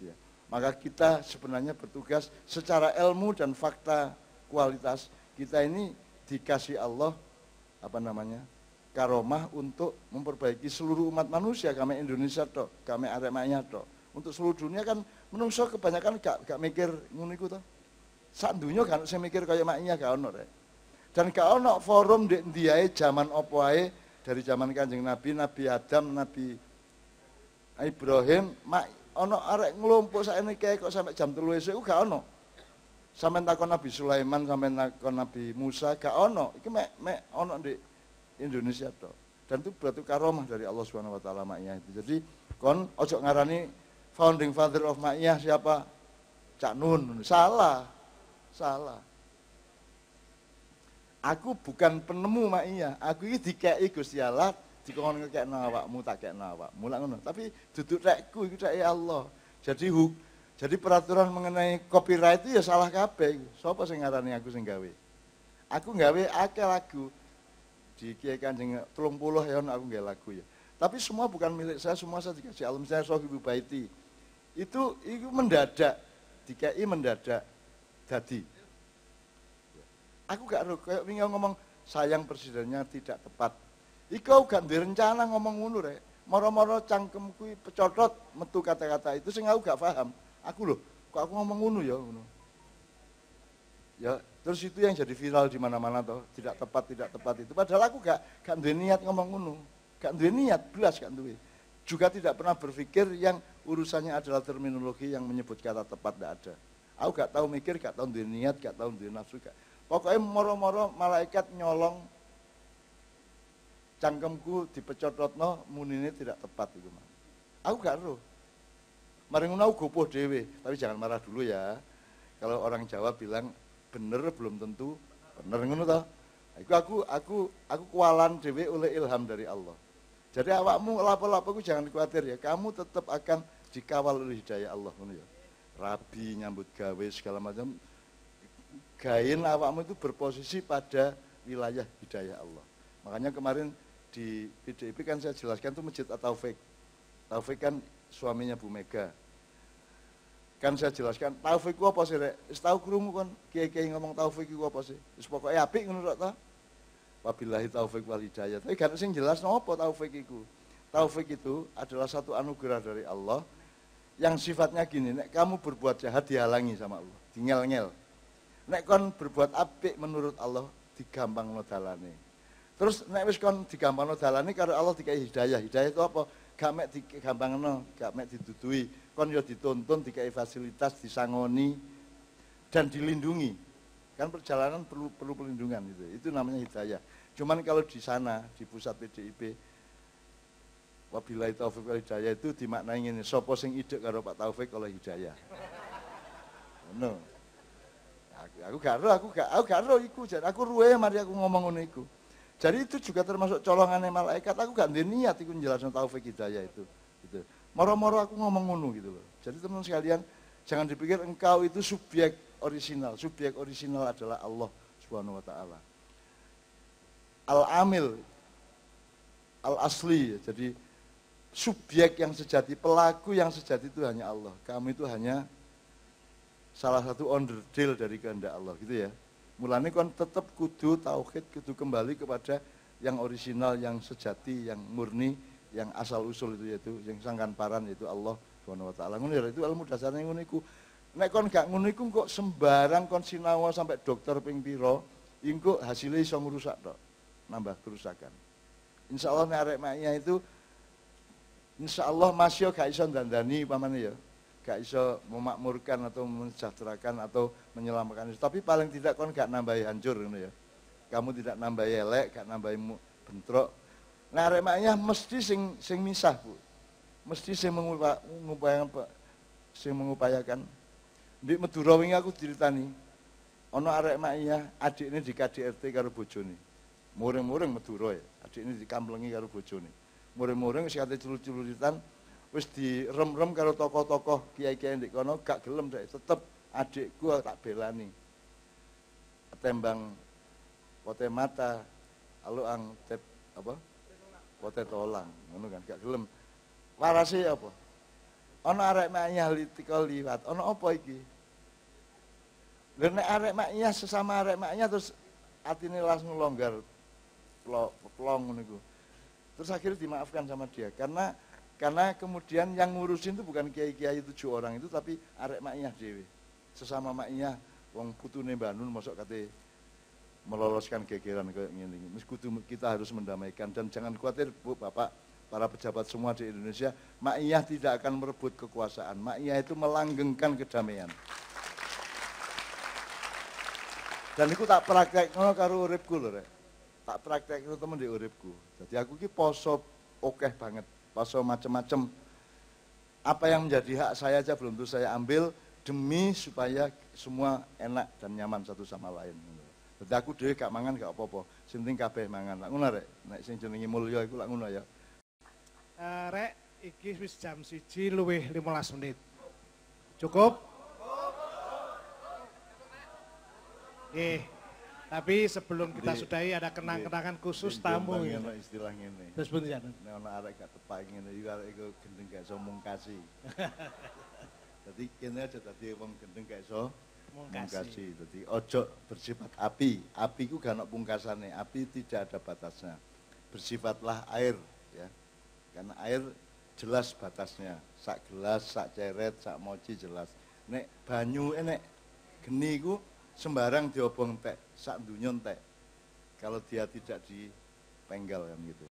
Ya. Maka kita sebenarnya bertugas secara ilmu dan fakta kualitas kita ini dikasih Allah karomah untuk memperbaiki seluruh umat manusia, kami Indonesia tok, kami arek Ma'iyah tok. Untuk seluruh dunia kan menungso kebanyakan gak mikir ngono iku to. Sak dunya kan sing mikir kaya Ma'iyah gak ono rek. Dan gak ono forum ndek ndi ae jaman opo ae dari zaman Kanjeng Nabi, Nabi Adam, Nabi Ibrahim, ono arek nglumpuk sakniki kok sampai jam 3 esuk gak ono. Sampai takon Nabi Sulaiman, sampai takon Nabi Musa gak ono. Iki mek ono di Indonesia toh. Dan itu berarti karomah dari Allah Subhanahu wa taala Ma'iyah itu. Jadi kon ojo ngarani founding father of Ma'iyah siapa? Cak Nun. Salah. Aku bukan penemu Ma'iyah. Aku iki dikeki Gusti Allah, dikon ngekekno awakmu, tak kekno awakmu. Lah ngono. Tapi duduk rekku iku rek Allah. Jadi peraturan mengenai copyright itu ya salah kabeh. Sapa sing ngarani aku sing gawe? Aku gawe akeh lagu. Di Kiai Kanjeng 30 ya aku gawe lagu ya. Tapi semua bukan milik saya, semua saya dikasih Allah. Misalnya Sohibu Baiti. Itu mendadak, DKI mendadak dadi. Aku gak kayak wingi ngomong sayang presidennya tidak tepat. Iku gak direncana ngomong ngono rek. Moro-moro cangkemku pecotot metu kata-kata itu sing aku gak paham. Aku loh, kok aku ngomong ngono ya ngono. Ya, terus itu yang jadi viral di mana-mana toh, tidak tepat itu. Padahal aku gak duwe niat ngomong ngono. Gak duwe niat, belas gak duwe. Juga tidak pernah berpikir yang urusannya adalah terminologi yang menyebut kata tepat, tidak ada. Aku gak tahu mikir, gak tahu duwe niat, gak tahu duwe nafsu, gak. Pokoknya moro-moro malaikat nyolong cangkemku dipecototno munine tidak tepat itu. Aku gak roh. Mari ngono aku gopoh dhewe, tapi jangan marah dulu ya. Kalau orang Jawa bilang bener belum tentu bener ngono toh. Aku kualan dhewe oleh ilham dari Allah. Jadi awakmu lapo-lapo ku jangan khawatir ya. Kamu tetap akan dikawal oleh hidayah Allah ngono ya. Rabi nyambut gawe segala macam. Gain awakmu itu berposisi pada wilayah hidayah Allah. Makanya kemarin di PDIP kan saya jelaskan itu Masjid At-Taufik. Taufik kan suaminya Bu Mega. Kan saya jelaskan, taufik ku apa sih rek? Wis tau krungu kon kiai-kiai ngomong taufik ku apa sih? Wis pokoke apik ngono tok ta. Wabillahi taufik wal hidayah. Tapi gak sing jelas napa taufik iku. Taufik itu adalah satu anugerah dari Allah yang sifatnya gini, nek kamu berbuat jahat dihalangi sama Allah, dingel-ngel. Nek kon berbuat apik menurut Allah digampangno dalane. Terus nek wis kon digampangno dalane karo Allah dikai hidayah. Hidayah itu apa? Gak mek digampangno, gak mek didudui. Kon yo dituntun, dikai fasilitas, disangoni dan dilindungi. Kan perjalanan perlu perlindungan gitu. Itu namanya hidayah. Cuman kalau di sana di pusat PDIP wabillahi taufik wal hidayah itu dimaknai ngene, sapa sing idek karo Pak Taufik oleh hidayah. Ngono. Aku gak ro iku, jadi aku ruwe mari aku ngomong ngono iku. Jadi itu juga termasuk colongane malaikat, aku gak ndek niat iku njelasno taufik hidayah itu. Gitu. Moro-moro aku ngomong ngono gitu loh. Jadi teman sekalian, jangan dipikir engkau itu subjek orisinal. Subjek orisinal adalah Allah Subhanahu wa taala. Al-amil, al-asli. Jadi subjek yang sejati, pelaku yang sejati itu hanya Allah. Kamu itu hanya salah satu onderdil dari kehendak Allah gitu ya. Mulanya kan tetap kudu tauhid, kudu kembali kepada yang orisinal, yang sejati, yang murni, yang asal usul itu yaitu yang sangkan paran yaitu Allah Subhanahu wa taala. Ngono ya itu ilmu dasarnya ngono iku. Nek kon gak ngono iku kok sembarang kon sinau sampai dokter ping pira, engko hasilnya iso ngrusak tok, nambah kerusakan. Insyaallah nek arek Ma'iyah itu insyaallah masih gak iso dandani pamane ya. Gak iso memakmurkan atau mensejahterakan atau menyelamatkan itu. Tapi paling tidak kon gak nambahi hancur ngono ya. Kamu tidak nambahi elek, gak nambahi bentrok. Nah arek Ma'iyah mesti sing misah, Bu. Mesti sing mengupayakan Di Madura wingi aku diritani. Ana arek makiyah, adikne di KDRT karo bojone. Muring-muring Madura ya, adikne dikamplengi karo bojone. Muring-muring wis kate culur-culuritan, wis direm-rem karo tokoh-tokoh kiai-kiai ndek kono gak gelem dek, tetep adikku tak belani. Tembang pote mata, aluang tep apa? Pote tolang, ngono kan gak gelem. Warase apa? Ana arek makiyah liwat, ana apa iki? Lha nek arek makiyah sesama arek makiyah terus atine langsung longgar plong ngono iku. Terus akhirnya dimaafkan sama dia karena kemudian yang ngurusin itu bukan kiai-kiai 7 orang itu tapi arek makiyah dhewe. Sesama makiyah wong putune Mbah Nun mosok kate meloloskan gegeran kayak ngene iki. Mesti kita harus mendamaikan dan jangan khawatir Bu, Bapak, para pejabat semua di Indonesia, makiyah tidak akan merebut kekuasaan. Makiyah itu melanggengkan kedamaian. Dan itu tak praktekno karo uripku lho, Rek. Tak praktekno temen di uripku. Jadi aku ki poso okeh banget, poso macem-macem. Apa yang menjadi hak saya aja belum tentu saya ambil demi supaya semua enak dan nyaman satu sama lain. Jadi aku dhewe gak mangan gak apa-apa, sing penting kabeh mangan. Lak ngono Rek, nek sing jenenge mulya iku lak ngono ya. Rek, iki wis jam 1 luwih 15 menit. Cukup? Tapi sebelum kita sudahi ada kenang-kenangan khusus tamu. Ono istilah ngene. Terus pundi jan? Nek ana arek gak tepak ngene iki arek iku gendeng gak iso mungkasi. Dadi kene aja dadi wong gendeng gak iso mungkasi. Dadi ojo bersifat api. Api ku gak ono pungkasane. Api tidak ada batasnya. Bersifatlah air ya. Karena air jelas batasnya. Sak gelas, sak ceret, sak moci jelas. Nek banyu nek geni ku sembarang diobong entek, sak dunya entek. Kalau dia tidak dipenggal kan gitu.